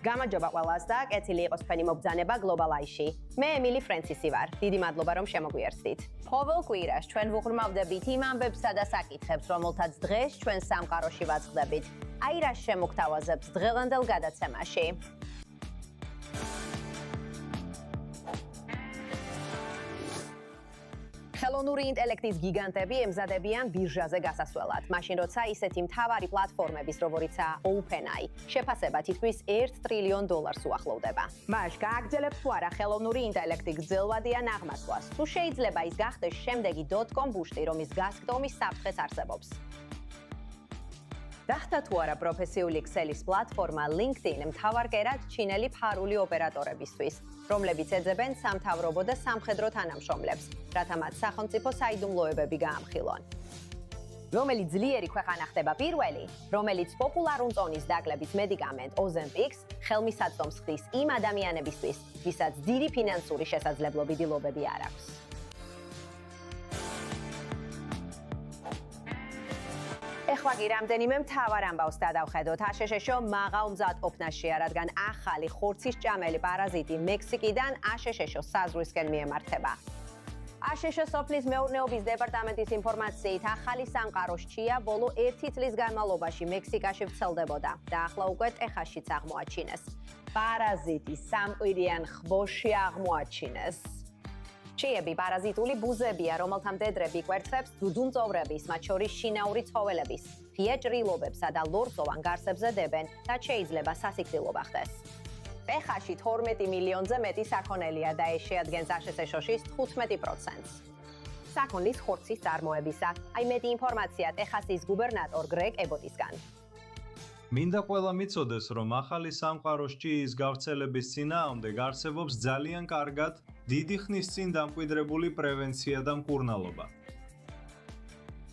გამარჯობა ყველას და კეთილი იყოს თქვენი მობრძანება Global Eye-ში. მე ემილი ფრენცისი ვარ. დიდი მადლობა რომ შემოგვიერთდით. ყოველ კვირას ჩვენ ვუღრმავდებით იმ ამბებსა და საკითხებს, რომელთაც დღეს ჩვენ სამყაროში ვაწყდებით. აი რა შემოგთავაზებთ დღევანდელ გადაცემაში. ხელოვნური ინტელექტის გიგანტები ემზადებიან ბირჟაზე გასასვლელად, მაშინ როცა ისეთი მთავარი პლატფორმების, როგორიცაა OpenAI, შეფასება თითქმის $1 ტრილიონ უახლოვდება. მას გააგრძელებს თუ არა ხელოვნური ინტელექტი გრძელვადიან აღმასვლას, თუ შეიძლება ის გახდეს შემდეგი .com ბუშტი, რომლის გასკდომის საფრთხეც არსებობს. გახდა თუ არა პროფესიული ქსელის პლატფორმა LinkedIn მთავარ კერად ჩინელი ფარული ოპერატორებისთვის, რომლებიც ეძებენ სამთავრობო და სამხედრო თანამშრომლებს, რათა მათ სახელმწიფო საიდუმლოებები გაამხილონ. რომელი ძლიერი ქვეყანა ხდება პირველი, რომელიც პოპულარულ წონის დაკლების მედიკამენტ Ozempic-ს ხელმისაწვდომს ხდის იმ ადამიანებისთვის, ვისაც დიდი ფინანსური შესაძლებლობები არ აქვს. ეხლა კი რამდენიმე მთავარ ამბავს გადავხედოთ. აშშ-ო მაღალ მზადყოფნაშია, რადგან ახალი ხორცის ჭამელი პარაზიტი მექსიკიდან აშშ-ო საზღვრისკენ მიემართება. აშშ სოფლის მეურნეობის დეპარტამენტის ინფორმაციით, ახალი სამყარო ჩია ბოლო 1 წლის განმავლობაში მექსიკაში ვრცელდებოდა და ახლა უკვე ტეხასშიც აღმოაჩინეს. პარაზიტი სამკვირიან ხბოში აღმოაჩინეს. ჩიები პარაზიტული ბუზებია, რომელთა მდედრები კვერცხებს ძუძუმწოვრების, მათ შორის შინაური ცხოველების, ღია ჭრილობებსა და ლორწოვან გარსებზე დებენ და შეიძლება სასიკვდილო ხდეს. ტეხასში 12 მილიონზე მეტი საქონელია და ეს შეადგენს აშშ-ში 15%. საქონლის ხორცის წარმოებისა. აი მეტი ინფორმაცია ტეხასის გუბერნატორ გრეგ ებოტისგან. მინდა ყველა მიცოდეს, რომ ახალი სამყაროს ჭიის გავრცელების წინააღმდეგ არსებობს ძალიან კარგად დიდი ხნის წინ დამკვიდრებული პრევენცია და მკურნალობა.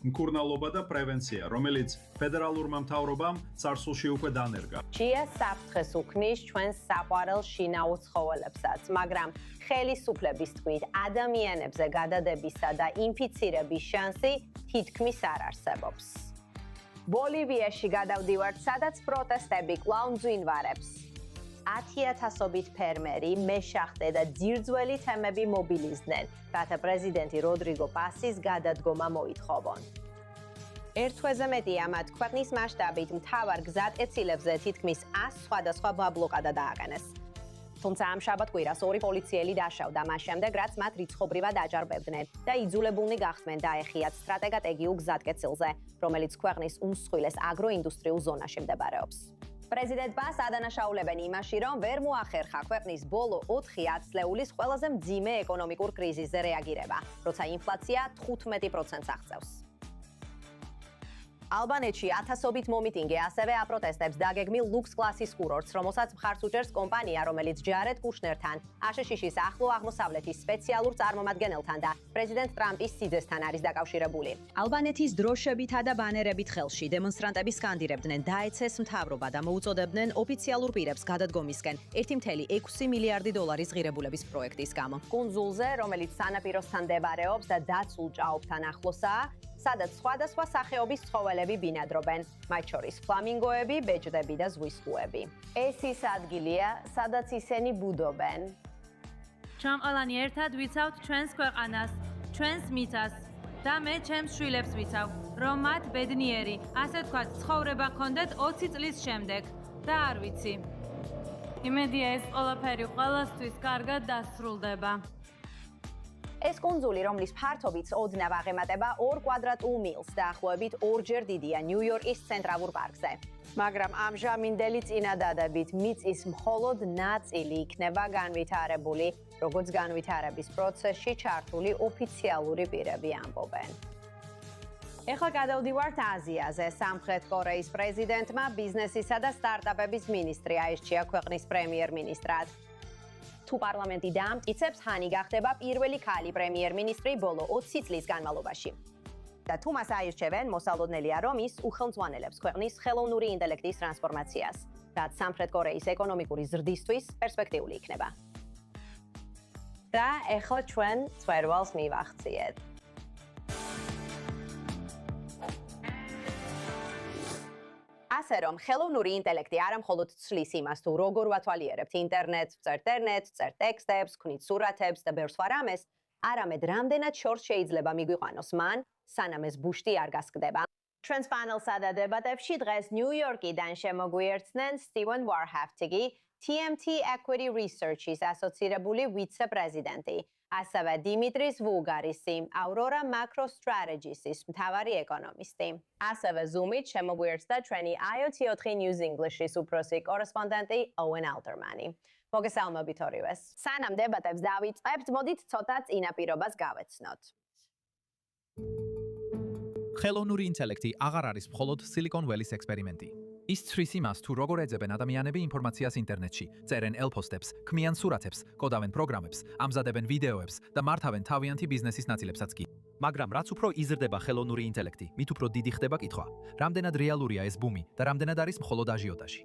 მკურნალობა და პრევენცია, რომელიც ფედერალურმა მთავრობამ წარსულში უკვე დანერგა. ჭია საფრთხეს უქმნის ჩვენს საყვარელ შინაურ ცხოველებსაც, მაგრამ ხელისუფლების თქმით, ადამიანებზე გადადებისა და ინფიცირების შანსი თითქმის არ არსებობს. ბოლივიაში გადავდივართ, სადაც პროტესტები კვლავ მძვინვარებს. 10,000-ობით ფერმერი, მეშახტე და ძირძველი თემები მობილიზდნენ, რათა პრეზიდენტი როდრიგო პასის გადადგომა მოითხოვონ. ერთ თვეზე მეტია მათ ქვეყნის მასშტაბით მთავარ გზატკეცილებზე თითქმის 100 სხვადასხვა ბლოკადა დააყენეს. თუმცა ამ შაბათ-კვირას 2 პოლიციელი დაშავდა მას შემდეგ, რაც მათ რიცხობრივად აჯარბებდნენ და იძულებულნი გახდნენ დაეხიათ სტრატეგიულ გზატკეცილზე, რომელიც ქვეყნის უმსხვილეს აგროინდუსტრიულ ზონაში მდებარეობს. პრეზიდენტ პას ადანაშაულებენ იმაში, რომ ვერ მოახერხა ქვეყნის ბოლო 4 ათწლეულის ყველაზე მძიმე ეკონომიკურ კრიზისზე რეაგირება, როცა ინფლაცია 15%-ს აღწევს. ალბანეთში 1000-ობით მომიტინგე ასევე აპროტესტებს დაგეგმილ ლუქს კლასის კურორტს, რომელსაც მხარს უჭერს კომპანია, რომელიც ჯარედ კუშნერთან, აშშ-ის ახლო აღმოსავლეთის სპეციალურ წარმომადგენელთან და პრეზიდენტ ტრამპის სიძესთან არის დაკავშირებული. ალბანეთის დროშებითა და ბანერებით ხელში დემონსტრანტები სკანდირებდნენ დაეცეს მთავრობა და მოუწოდებდნენ ოფიციალურ პირებს გადადგომისკენ $1.6 მილიარდი ღირებულების პროექტის გამო. კუნძულზე, რომელიც სანაპიროსთან მდებარეობს და დაცულ ჭაობთან ახლოსაა, სადაც სხვადასხვა სახეობის ცხოველები ბინადრობენ, მათ შორის ფლამინგოები, ბეჭდები და ზღვის ხუები. ეს ის ადგილია, სადაც ისინი ბუდობენ. ჩამყალანი ერთად ვიცავთ ჩვენს ქვეყანას, ჩვენს მიწას და მე ჩემს შვილებს ვიცავ, რომ მათ ბედნიერი, ასე თქვა, ცხოვრება ჰქონდეთ 20 წლის შემდეგ და არ ვიცი. იმედია ეს ყველაფერი ყველასთვის კარგად დასრულდება. ეს კუნძული, რომლის ფართობიც ოდნავ აღემატება 2 კვადრატულ მილს, დაახლოებით 2-ჯერ დიდია ნიუ-იორკის ცენტრალურ პარკზე. მაგრამ ამჟამინდელი წინადადებით მიწის მხოლოდ ნაწილი იქნება განვითარებული, როგორც განვითარების პროცესში ჩართული ოფიციალური პირები ამბობენ. ეხლა გადავდივართ აზიაზე. სამხრეთ კორეის პრეზიდენტმა ბიზნესისა და სტარტაპების მინისტრი აირჩია ქვეყნის პრემიერ-მინისტრად. თუ პარლამენტი დაამტკიცებს, ჰანი გახდება პირველი ქალი პრემიერ-მინისტრი ბოლო 20 წლის განმავლობაში. და თუ მას აირჩევენ, მოსალოდნელია, რომ ის უხელმძღვანელებს ქვეყნის ხელოვნური ინტელექტის ტრანსფორმაციას, რაც სამხრეთ კორეის ეკონომიკური ზრდისთვის პერსპექტიული იქნება. და ეხლა ჩვენ წვერვალს მივახციეთ. ასე რომ ხელოვნური ინტელექტი არა მხოლოდ ცვლის იმას თუ როგორ ვათვალიერებთ ინტერნეტს, ვწერთ ტექსტებს, ვქნით სურათებს და ბევრ სხვა რამეს, არამედ რამდენად შორს შეიძლება მიგვიყვანოს მან, სანამ ეს ბუშტი არ გასკდება. ჩვენს პანელსა და დებატებში დღეს ნიუ-იორკიდან შემოგვიერთდნენ სტივენ ვარჰაფტიგი, TMT Equity Research-ის ასოცირებული ვიცე-პრეზიდენტი, ასევე დიმიტრის ვულგარისი, Aurora Macro Strategies-ის მთავარი ეკონომისტი. ასევე Zoom-ით შემოგვიერთდა ჩვენი IoT 4 News English-ის უფროსი კორესპონდენტი Owen Alderman-ი. მოგესალმებით ორივეს. სანამ დებატებს დავიწყებთ, მოდით ცოტა წინაპირობას გავეცნოთ. ხელოვნური ინტელექტი აღარ არის მხოლოდ Silicon Valley-ის ექსპერიმენტი. ის ცვლის იმას, თუ როგორ ეძებენ ადამიანები ინფორმაციას ინტერნეტში, წერენ ელფოსტებს, ქმნიან სურათებს, კოდავენ პროგრამებს, ამზადებენ ვიდეოებს და მართავენ თავიანთი ბიზნესის ნაწილებსაც კი. მაგრამ რაც უფრო იზრდება ხელოვნური ინტელექტი, მით უფრო დიდი ხდება კითხვა. რამდენად რეალურია ეს ბუმი და რამდენად არის მხოლოდ აჟიოტაჟი?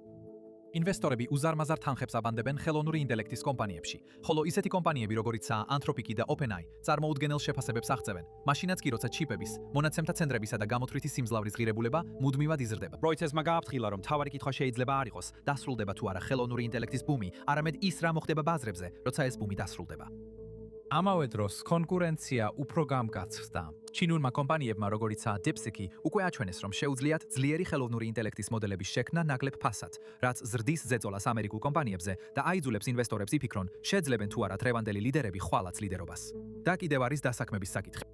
ინვესტორები უზარმაზარ თანხებს აბანდებენ ხელოვნური ინტელექტის კომპანიებში, ხოლო ისეთი კომპანიები როგორიცაა Anthropic და OpenAI წარმოუდგენელ შეფასებებს აღწევენ. მაშინაც კი როცა ჩიპების, მონაცემთა ცენტრებისა და გამოთვლითი სიმძლავრის ღირებულება მუდმივად იზრდება. Reuters-მა გააფრთხილა, რომ თავარი კითხვა შეიძლება არ იყოს, დასრულდება თუ არა ხელოვნური ინტელექტის ბუმი, არამედ ის რა მოხდება ბაზრებზე, როცა ეს ბუმი დასრულდება. ამავე დროს კონკურენცია უფრო გამკაცდა. ჩინურმა კომპანიებმა, როგორიცაა DeepSeek, უკვე აჩვენეს, რომ შეუძლიათ ძლიერი ხელოვნური ინტელექტის მოდელების შექმნა ნაკლებ ფასად, რაც ზრდის ზეწოლას ამერიკულ კომპანიებზე და აიძულებს ინვესტორებს იფიქრონ, შეძლებენ თუ არა დღევანდელი ლიდერები ხვალაც ლიდერობას. და კიდევ არის დასაქმების საკითხი.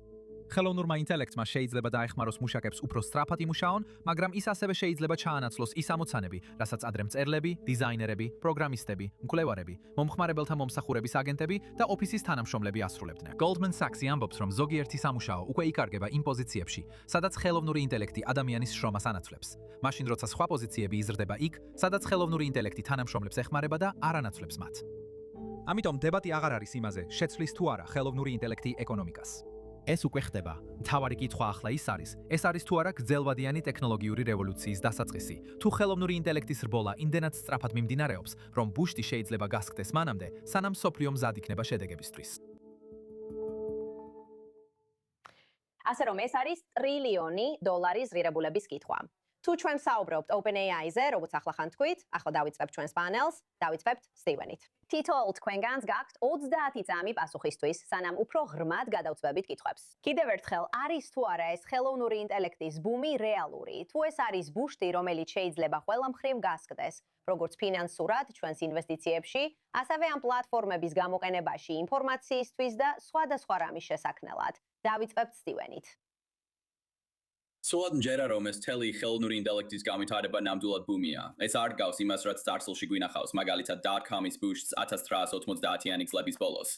ხელოვნურმა ინტელექტმა შეიძლება დაეხმაროს მუშაკებს უფრო სწრაფად იმუშაონ, მაგრამ ის ასევე შეიძლება ჩაანაცვლოს ის ამოცანები, რასაც ადრე მწერლები, დიზაინერები, პროგრამისტები, მკვლევარები, მომხმარებელთა მომსახურების აგენტები და ოფისის თანამშრომლები ასრულებდნენ. Goldman Sachs-ი ამბობს, რომ ზოგიერთი სამუშაო უკვე იკარგება იმ პოზიციებში, სადაც ხელოვნური ინტელექტი ადამიანის შრომას ანაცვლებს. მაშინ როცა სხვა პოზიციები იზრდება იქ, სადაც ხელოვნური ინტელექტი თანამშრომლებს ეხმარება და არ ანაცვლებს მათ. ამიტომ დებატი აღარ არის იმაზე, შეცვლის თუ არა ხელოვნური ინტელექტი ეკონომიკას. ეს უკვე ხდება. მთავარი კითხვა ახლა ეს არის თუ არა გრძელვადიანი ტექნოლოგიური რევოლუციის დასაწყისი. თუ ხელოვნური ინტელექტის რბოლა იმდენად სწრაფად მიმდინარეობს, რომ ბუშტი შეიძლება გასკდეს მანამდე, სანამ მსოფლიო მზად იქნება შედეგებისთვის. ასე რომ ეს არის ტრილიონი დოლარის ღირებულების კითხვა. თუ ჩვენ საუბრობთ OpenAI-ზე, როგორც ახლა ხან თქვით, ახლა დავიწყებთ ჩვენს პანელს, დავიწყებთ სტივენით. თითოეულ თქვენგანს გაქვთ 30 წამი პასუხისთვის, სანამ უფრო ღრმად გადავწვევით კითხვებს. კიდევ ერთხელ, არის თუ არა ეს ხელოვნური ინტელექტის ბუმი რეალური? თუ ეს არის ბუშტი, რომელიც შეიძლება ყველა მხრივ გასკდეს, როგორც ფინანსურად ჩვენს ინვესტიციებში, ასევე ამ პლატფორმების გამოყენებაში ინფორმაციისთვის და სხვადასხვა რამის შესაქმნელად. დავიწყებთ სტივენით. სულად მჯერა რომ ეს თელი ხელოვნური ინტელექტის განვითარება ნამდვილად ბუმია. ეს არ გავს იმას, რაც წარსულში გვინახავს, მაგალითად dot-com-ის ბუშტს 1990-იანი წლების ბოლოს.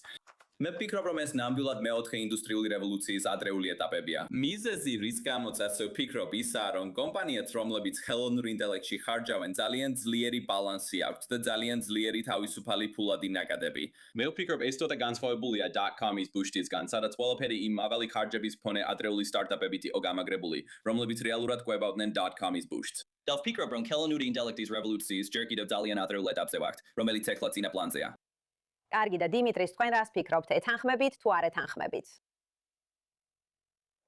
მე ვფიქრობ, რომ ეს ნამდვილად მეოთხე ინდუსტრიული რევოლუციის ადრეული ეტაპებია. მიზეზი, რის გამოც ასე ვფიქრობ, ისაა, რომ კომპანიებს, რომლებიც ხელოვნურ ინტელექტში ხარჯავენ, ძალიან ძლიერი ბალანსი აქვთ და ძალიან ძლიერი თავისუფალი ფულადი ნაკადები. მე ვფიქრობ, ეს ცოტა განსხვავებულია dot-com-ის ბუშტისგან, სადაც ყველაფერი იმ მაღალი ხარჯების მქონე ადრეული სტარტაპებით იყო გამაგრებული, რომლებიც რეალურად კვებავდნენ dot-com-ის ბუშტს. და ვფიქრობ, რომ ხელოვნური ინტელექტის რევოლუციის ჯერ კიდევ ძალიან ადრეულ ეტაპზე ვართ, რომელიც ეხლა წინა პლანზეა. კარგი და დიმიტრის, თქვენ რას ფიქრობთ, ეთანხმებით თუ არ ეთანხმებით?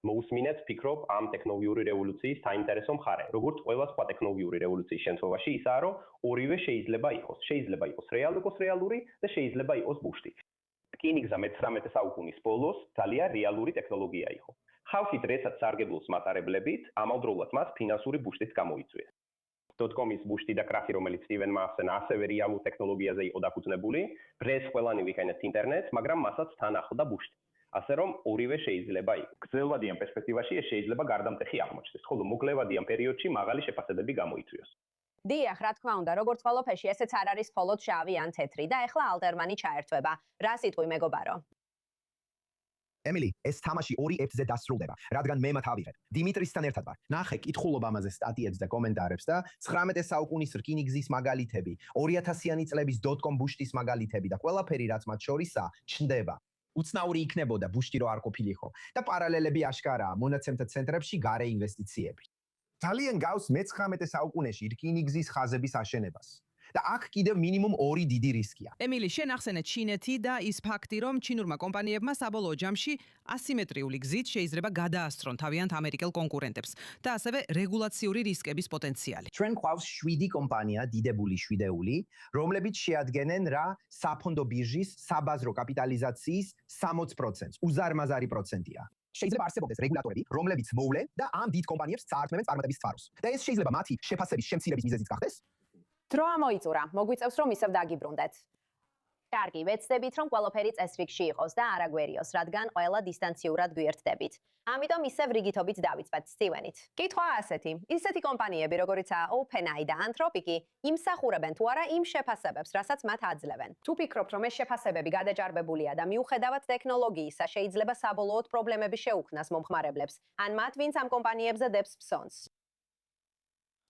მოусმინეთ ფიქრობ ამ ტექნოლოგიური რევოლუციის საინტერესო მხარე. როგორც ყველა სხვა ტექნოლოგიური რევოლუციის შემთხვევაში, ისაა, რომ ორივე შეიძლება იყოს. შეიძლება იყოს რეალური და შეიძლება იყოს ბუშტი. რკინიგზა მე-19 საუკუნის ბოლოს ძალიან რეალური ტექნოლოგია იყო. ხალხი დღესაც სარგებლობს მატარებლებით, ამავდროულად მას ფინანსური ბუშტიც გამოიწვიეს. dot-com-ის ბუშტი და კრახი, რომელიც სტივენმა ახსენა, ასევე რეალურ ტექნოლოგიაზე იყო დაფუძნებული. დღეს ყველანი ვიყენებთ ინტერნეტს, მაგრამ მასაც თან ახლდა ბუშტი. ასე რომ ორივე შეიძლება იყოს. გრძელვადიან პერსპექტივაში ეს შეიძლება გარდამტეხი აღმოჩნდეს, ხოლო მოკლევადიან პერიოდში მაღალი შეფასებები გამოიწვიოს. დიახ, რა თქმა უნდა, როგორც ყველაფერში, ესეც არ არის მხოლოდ შავი ან თეთრი და ეხლა ალდერმანი ჩაერთვება. რა სიტყვი მეგობარო? ემილი, ეს თამაში 2-1-ზე დასრულდება, რადგან მე მათავიღებ. დიმიტრისთან ერთად ვარ. ნახე, კითხულობ ამაზე სტატიებს და კომენტარებს და 19 საუკუნის რკინიგზის მაგალითები, 2000-იანი წლების dot-com ბუშტის მაგალითები და ყველაფერი, რაც მათ შორისაა, ჩნდება. უცნაური იქნებოდა ბუშტი რო არ ყოფილიყო და პარალელები აშკარაა მონაცემთა ცენტრებში გარე ინვესტიციები. ძალიან გავს მე-19 საუკუნეში რკინიგზის ხაზების აშენებას. და აქ კიდევ მინიმუმ 2 დიდი რისკია. ემილი, შენ ახსენე ჩინეთი და ის ფაქტი, რომ ჩინურმა კომპანიებმა საბოლოო ჯამში ასიმეტრიული გზით შეიძლება გადაასწრონ თავიანთ ამერიკელ კონკურენტებს და ასევე რეგულაციური რისკების პოტენციალი. ჩვენ ყავს 7 კომპანია, დიდებული 7-ეული, რომლებიც შეადგენენ რა საფონდო ბირჟის საბაზრო კაპიტალიზაციის 60%-ს, უზარმაზარი პროცენტია. შეიძლება არსებობდეს რეგულატორები, რომლებიც მოვლენ და ამ დიდ კომპანიებს წაართმევენ წარმატების წყაროს. და ეს შეიძლება მათი შეფასების შემცირების მიზეზიც გახდეს. დრო ამოიწურა, მოგვიწევს რომ ისევ დაგიბრუნდეთ. კარგი, ვეცდებით რომ ყველაფერი წესრიგში იყოს და არ აგვერიოს, რადგან ყველა დისტანციურად გვერდდებით. ამიტომ ისევ რიგითობით დავიწყეთ სტივენით. კითხვა ასეთი: ისეთი კომპანიები, როგორიცაა OpenAI და Anthropic, იმსახურებენ თუ არა იმ შეფასებებს, რასაც მათ აძლევენ. თუ ფიქრობთ, რომ ეს შეფასებები გადაჭარბებულია და მიუხედავად ტექნოლოგიისა შეიძლება საბოლოოდ პრობლემები შეუქმნას მომხმარებლებს, ან მათ, ვინც ამ კომპანიებზე დებს ფსონს.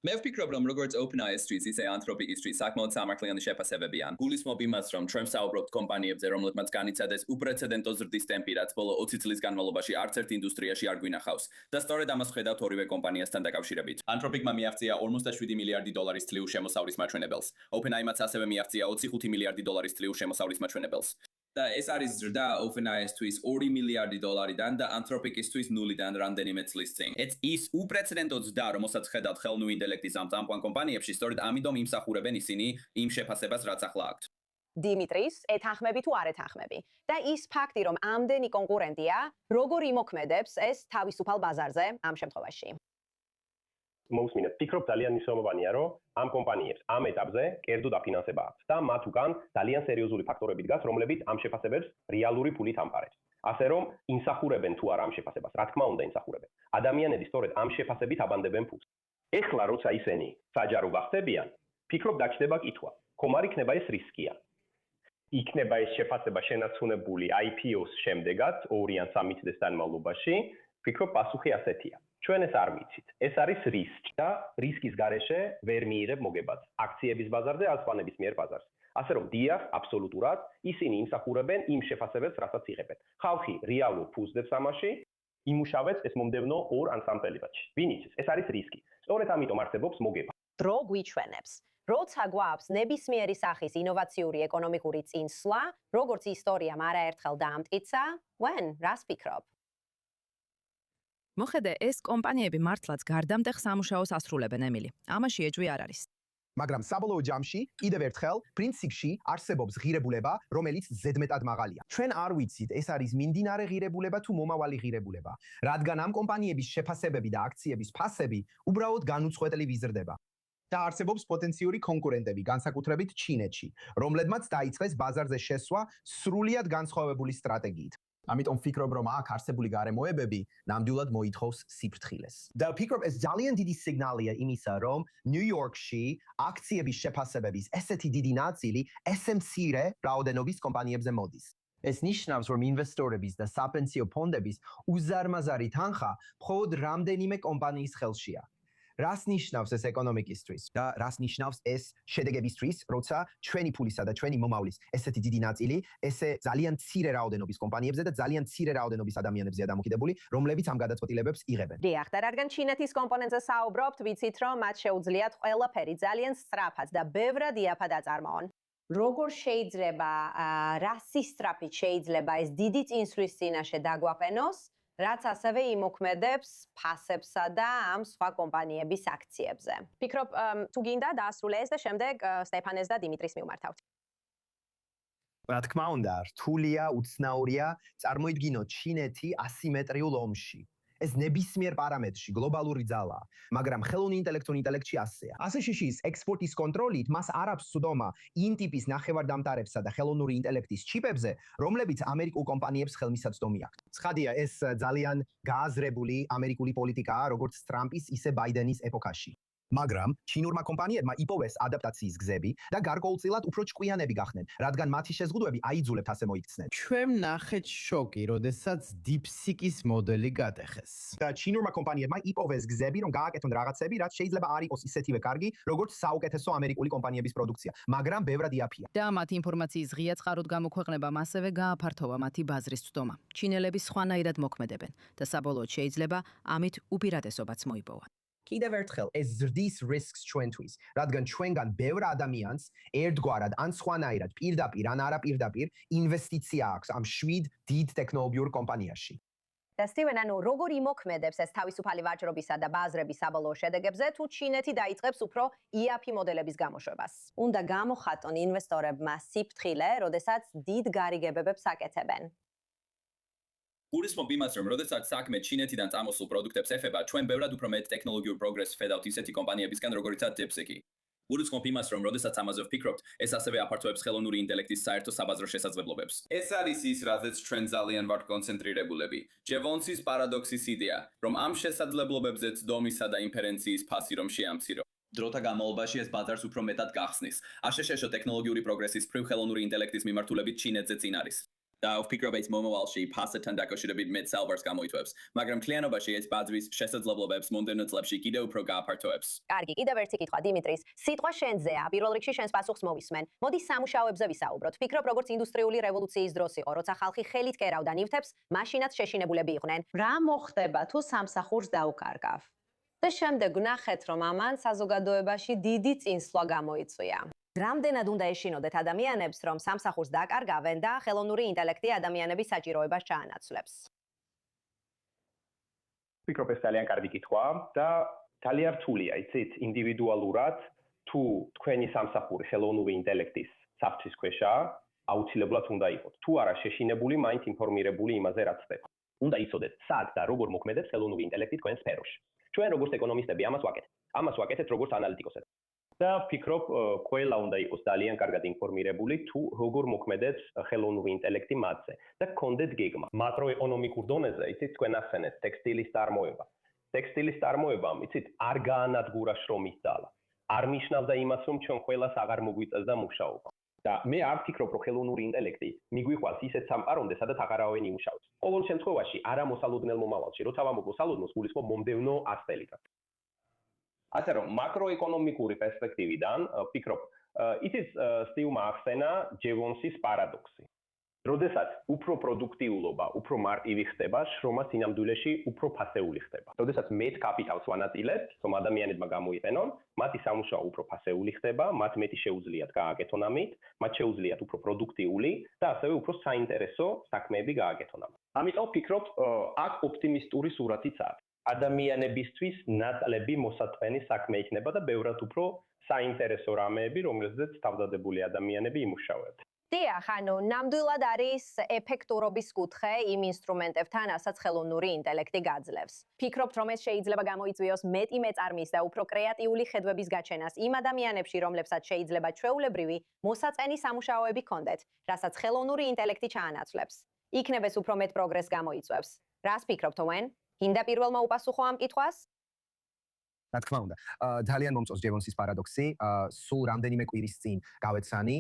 მე ვფიქრობ, რომ როგორც OpenAI Streets, ისე Anthropic Streets საკმაოდ სამართლიანი შეფასებებიან. გულისხმობ იმას, რომ ჩვენ ვსაუბრობთ კომპანიებზე, რომლებმაც განიცადეს უპრეცედენტო ზრდის ტემპი, რაც ბოლო 20 წლის განმავლობაში არც ერთ ინდუსტრიაში არ გვინახავს. და სწორედ ამას ხედავთ ორივე კომპანიასთან დაკავშირებით. Anthropic-მა მიაღწია 47 მილიარდი დოლარის თლიურ შემოსავლის მაჩვენებელს. OpenAI-მაც ასევე მიაღწია 25 მილიარდი დოლარის თლიურ შემოსავლის მაჩვენებელს. და ეს არის ზრდა OpenAI-ისთვის 2 მილიარდი დოლარიდან და Anthropic-ისთვის 0-დან რამდენიმე წლის წინ. ის უპრეცედენტო ზრდა, რომელსაც ხედავთ ხელოვნური ინტელექტის ამ წამყვან კომპანიებში, სწორედ ამიტომ იმსახურებენ ისინი იმ შეფასებას, რაც ახლა აქვთ. დიმიტრის, ეთანხმები თუ არ ეთანხმები. და ის ფაქტი, რომ ამდენი კონკურენტია, როგორ იმოქმედებს ეს თავისუფალ ბაზარზე ამ შემთხვევაში. მოусმინეთ, ფიქრობ ძალიან მნიშვნელოვანია, რომ ამ კომპანიებს ამ ეტაპზე კერძო დაფინანსება აქვს და მათ უკან ძალიან სერიოზული ფაქტორები დგას, რომლებიც ამ შეფასებებს რეალური ფულით ამყარებს. ასე რომ იმსახურებენ თუ არა ამ შეფასებას, რა თქმა უნდა იმსახურებენ. ადამიანები სწორედ ამ შეფასებით აბანდებენ ფულს. ეხლა როცა ისინი საჯარო გახდებიან, ფიქრობ დაჩდება კითხვა, ხომ არ იქნება ეს რისკია? იქნება ეს შეფასება შენარჩუნებული IPO-ს შემდეგაც 2 ან 3 წლის განმავლობაში? ფიქრობ პასუხი ასეთია. ჩვენ ეს არ ვიცით. ეს არის რისკი და რისკის გარეშე ვერ მიიღებ მოგებას აქციების ბაზარზე, ასპანების მიერ ბაზარზე. ასე რომ დიახ, აბსოლუტურად ისინი იმსახურებენ იმ შეფასებებს, რასაც იღებენ. ხალხი რეალურ ფულს დებს ამაში, იმუშავებს ეს მომდევნო 2 ან 3 წელიწადში. ვინ იცის, ეს არის რისკი. სწორედ ამიტომ არსებობს მოგება. დრო გვიჩვენებს. როცა გვაქვს ნებისმიერი სახის ინოვაციური ეკონომიკური წინსვლა, როგორც ისტორიამ არაერთხელ დაამტკიცა, when რას ფიქრობ? მოხედე, ეს კომპანიები მართლაც გარდამტეხ სამუშაოს ასრულებენ, ემილი. ამაში ეჭვი არ არის. მაგრამ საბოლოო ჯამში კიდევ ერთხელ პრინციპში არსებობს ღირებულება, რომელიც ზედმეტად მაღალია. ჩვენ არ ვიცით, ეს არის მიმდინარე ღირებულება თუ მომავალი ღირებულება, რადგან ამ კომპანიების შეფასებები და აქციების ფასები უბრალოდ განუწყვეტლი ვიზრდება. და არსებობს პოტენციური კონკურენტები, განსაკუთრებით ჩინეთში, რომლებმაც დაიწყეს ბაზარზე შესვლა სრულიად განსხვავებული სტრატეგიით. ამიტომ ფიქრობ, რომ აქ არსებული გარემოებები ნამდვილად მოითხოვს სიფრთხილეს. და ფიქრობ, ეს ძალიან დიდი სიგნალია იმისა, რომ ნიუ-იორკში აქციების შეფასებების ესეთი დიდი ნაწილი SMC-ზე რაოდენობის კომპანიებზე მოდის. ეს ნიშნავს, რომ ინვესტორების და საპენსიო ფონდების უზარმაზარი თანხა მხოლოდ რამდენიმე კომპანიის ხელშია. რას ნიშნავს ეს ეკონომიკისთვის და რას ნიშნავს ეს შედეგებისთვის, როცა ჩვენი ფულისა და ჩვენი მომავლის ესეთი დიდი ნაწილი ესე ძალიან მცირე რაოდენობის კომპანიებზე და ძალიან მცირე რაოდენობის ადამიანებზეა დამოკიდებული, რომლებიც ამ გადაწყვეტილებებს იღებენ. დიახ, და რადგან ჩინეთის კომპონენტზე საუბრობთ, ვიცით, რომ მათ შეუძლიათ ყველაფერი ძალიან სწრაფად და ბევრად იაფად აწარმოონ. როგორ შეიძლება რა სისწრაფით შეიძლება ეს დიდი წინსვლის წინაშე დაგვაყენოს? რაც ასევე იმოქმედებს ფასებსა და ამ სხვა კომპანიების აქციებზე. ფიქრობ, თუ გინდა დაასრულე ეს და შემდეგ სტეფანეს და დიმიტრის მივმართავთ. რა თქმა უნდა, რთულია, უცნაურია წარმოიდგინოთ ჩინეთი ასიმეტრიულ ომში. ეს ნებისმიერ პარამეტრში გლობალური ძალაა, მაგრამ ხელოვნური ინტელექტში ასეა. ასე შიშის ექსპორტის კონტროლით მას არ აქვს ცუდომა იმ ტიპის ნახევარდამტარებსა და ხელოვნური ინტელექტის ჩიპებზე, რომლებიც ამერიკულ კომპანიებს ხელმისაწვდომი აქვთ. ცხადია, ეს ძალიან გააზრებული ამერიკული პოლიტიკაა, როგორც ტრამპის, ისე ბაიდენის ეპოქაში. მაგრამ ჩინურმა კომპანიებმა იპოვეს ადაპტაციის გზები და გარკვეულწილად უფრო ჭკვიანები გახდნენ, რადგან მათი შეზღუდვები აიძულებთ ასე მოიქცნენ. ჩვენ ნახეთ შოკი, როდესაც DeepSeek-ის მოდელი გადახეს. და ჩინურმა კომპანიებმა იპოვეს გზები, რომ გააკეთონ რაღაცები, რაც შეიძლება არ იყოს ისეთივე კარგი, როგორც საუკეთესო ამერიკული კომპანიების პროდუქცია, მაგრამ ბევრად იაფია. და მათ ინფორმაციის ღია წყაროდ გამოქვეყნებამ ასევე გააფართოვა მათი ბაზრის ცდომა. ჩინელები სხვანაირად მოქმედებენ და საბოლოოდ შეიძლება ამით უპირატესობაც მოიპოვა. კიდევ ერთხელ ეს ზრდის რისკს ჩვენთვის, რადგან ჩვენგან ბევრ ადამიანს ერთგვარად ან სხვანაირად პირდაპირ ან არაპირდაპირ ინვესტიცია აქვს ამ 7 დიდ ტექნოლოგიურ კომპანიაში. და სტივენ, ანუ როგორ იმოქმედებს ეს თავისუფალი ვაჭრობისა და ბაზრების საბოლოო შედეგებზე, თუ ჩინეთი დაიწყებს უფრო იაფი მოდელების გამოშვებას? უნდა გამოხატონ ინვესტორებმა სიფრთხილე, როდესაც დიდ გარიგებებებს აკეთებენ. გულისხმობ იმას, რომ როდესაც საქმე ჩინეთიდან წამოსულ პროდუქტებს ეხება, ჩვენ ბევრად უფრო მეტ ტექნოლოგიურ პროგრესს ვხედავთ ისეთი კომპანიებისგან, როგორიცაა DeepSeek. გულისხმობ იმას, რომ როდესაც ამაზე ვფიქრობთ, ეს ასევე აფართოებს ხელოვნური ინტელექტის საერთო საბაზრო შესაძლებლობებს. ეს არის ის, რაზეც ჩვენ ძალიან ვართ კონცენტრირებულები. ჯევონსის პარადოქსის იდეა, რომ ამ შესაძლებლობებზე ცდომისა და ინფერენციის ფასი რომ შეამცირო. დროთა განმავლობაში ეს ბაზარს უფრო მეტად გახსნის. აშშ ტექნოლოგიური პროგრესის მხრივ ხელოვნური ინტელექტის მიმართულებით ჩინეთზე წინ არის. და ვფიქრობ ეს მომავალში ფასთან დაკავშირებით მეტ სალვარს გამოიწვევს, მაგრამ მთლიანობაში ეს ბაზრის შესაძლებლობებს მომდევნო წლებში კიდევ უფრო გააფართოებს. კარგი, კიდევ ერთი კითხვა, დიმიტრის. სიტყვა შენზეა, პირველ რიგში შენს პასუხს მოვისმენ. მოდი სამუშაოებზე ვისაუბროთ. ფიქრობ, როგორც ინდუსტრიული რევოლუციის დროს იყო, როცა ხალხი ხელით კერავდა ნივთებს, მაშინაც შეშინებულები იყვნენ. რა მოხდება თუ სამსახურს დაუკარგავ? და შემდეგ ვნახეთ, რომ ამან საზოგადოებაში დიდი წინსვლა გამოიწვია. რამდენად უნდა ეშინოდეთ ადამიანებს, რომ სამსახურს დაკარგავენ და ხელოვნური ინტელექტი ადამიანების საჭიროებას ჩაანაცვლებს? ვფიქრობ, ეს ძალიან კარგი კითხვაა და ძალიან რთულია, იცით, ინდივიდუალურად თუ თქვენი სამსახური ხელოვნური ინტელექტის საფრთხის ქვეშაა, აუცილებლად უნდა იყოთ. თუ არა შეშინებული, მაინც ინფორმირებული იმაზე, რაც ხდება. უნდა იცოდეთ, სად და როგორ მოქმედებს ხელოვნური ინტელექტი თქვენ სფეროში. ჩვენ როგორც ეკონომისტები ამას ვაკეთებთ. ამას ვაკეთებთ როგორც ანალიტიკოსები. და ვფიქრობ, ყველა უნდა იყოს ძალიან კარგად ინფორმირებული თუ როგორ მოქმედებს ხელოვნური ინტელექტი მათზე და გქონდეთ გეგმა. მაკროეკონომიკურ დონეზე, იცით, თქვენ ახსენეთ ტექსტილის წარმოება. ტექსტილის წარმოებამ, იცით, არ გაანადგურა შრომის ძალა. არ ნიშნავდა იმას, რომ ჩვენ ყველას აღარ მოგვიწევს და მუშაობა. და მე არ ვფიქრობ, რომ ხელოვნური ინტელექტი მიგვიყვანს ისეთ სამყარომდე, სადაც აღარავინ იმუშავებს. ყოველ შემთხვევაში, არა მოსალოდნელ მომავალში, როცა ვამბობ მოსალოდნელს, გულისხმობ მომდევნო 100 წელიწადს. ასე რომ მაკროეკონომიკური პერსპექტივიდან ვფიქრობ, იცით, სტივმა ახსენა ჯევონსის პარადოქსი. როდესაც უფრო პროდუქტიულობა, უფრო მარტივი ხდება, შრომა სინამდვილეში უფრო ფასეული ხდება. როდესაც მეტ კაპიტალს ვანაწილებთ, რომ ადამიანებმა გამოიყენონ, მათი სამუშაო უფრო ფასეული ხდება, მათ მეტი შეუძლიათ გააკეთონ ამით, მათ შეუძლიათ უფრო პროდუქტიული და ასევე უფრო საინტერესო საქმეები გააკეთონ ამით. ამიტომ ვფიქრობ, აქ ოპტიმისტური სურათიც აქვს. ადამიანებისთვის ნაწლები მოსაწყენი საქმე იქნება და ბევრად უფრო საინტერესო რამეები, რომელზეც თავდადებული ადამიანები იმუშავებთ. დიახ, ანუ ნამდვილად არის ეფექტურობის კუთხე იმ ინსტრუმენტებთან, რასაც ხელოვნური ინტელექტი გაძლევს. ფიქრობთ, რომ ეს შეიძლება გამოიწვიოს მეტი მეწარმის და უფრო კრეატიული ხედვების გაჩენას იმ ადამიანებში, რომლებსაც შეიძლება ჩვეულებრივი მოსაწყენი სამუშაოები ჰქონდეთ, რასაც ხელოვნური ინტელექტი ჩაანაცვლებს. იქნებ ეს უფრო მეტ პროგრესს გამოიწვევს. რას ფიქრობთ, ოვენ? გინდა პირველმა უპასუხო ამ კითხვას? რა თქმა უნდა, ძალიან მომწონს ჯევონსის პარადოქსი, სულ რამდენიმე კვირის წინ გავეცანი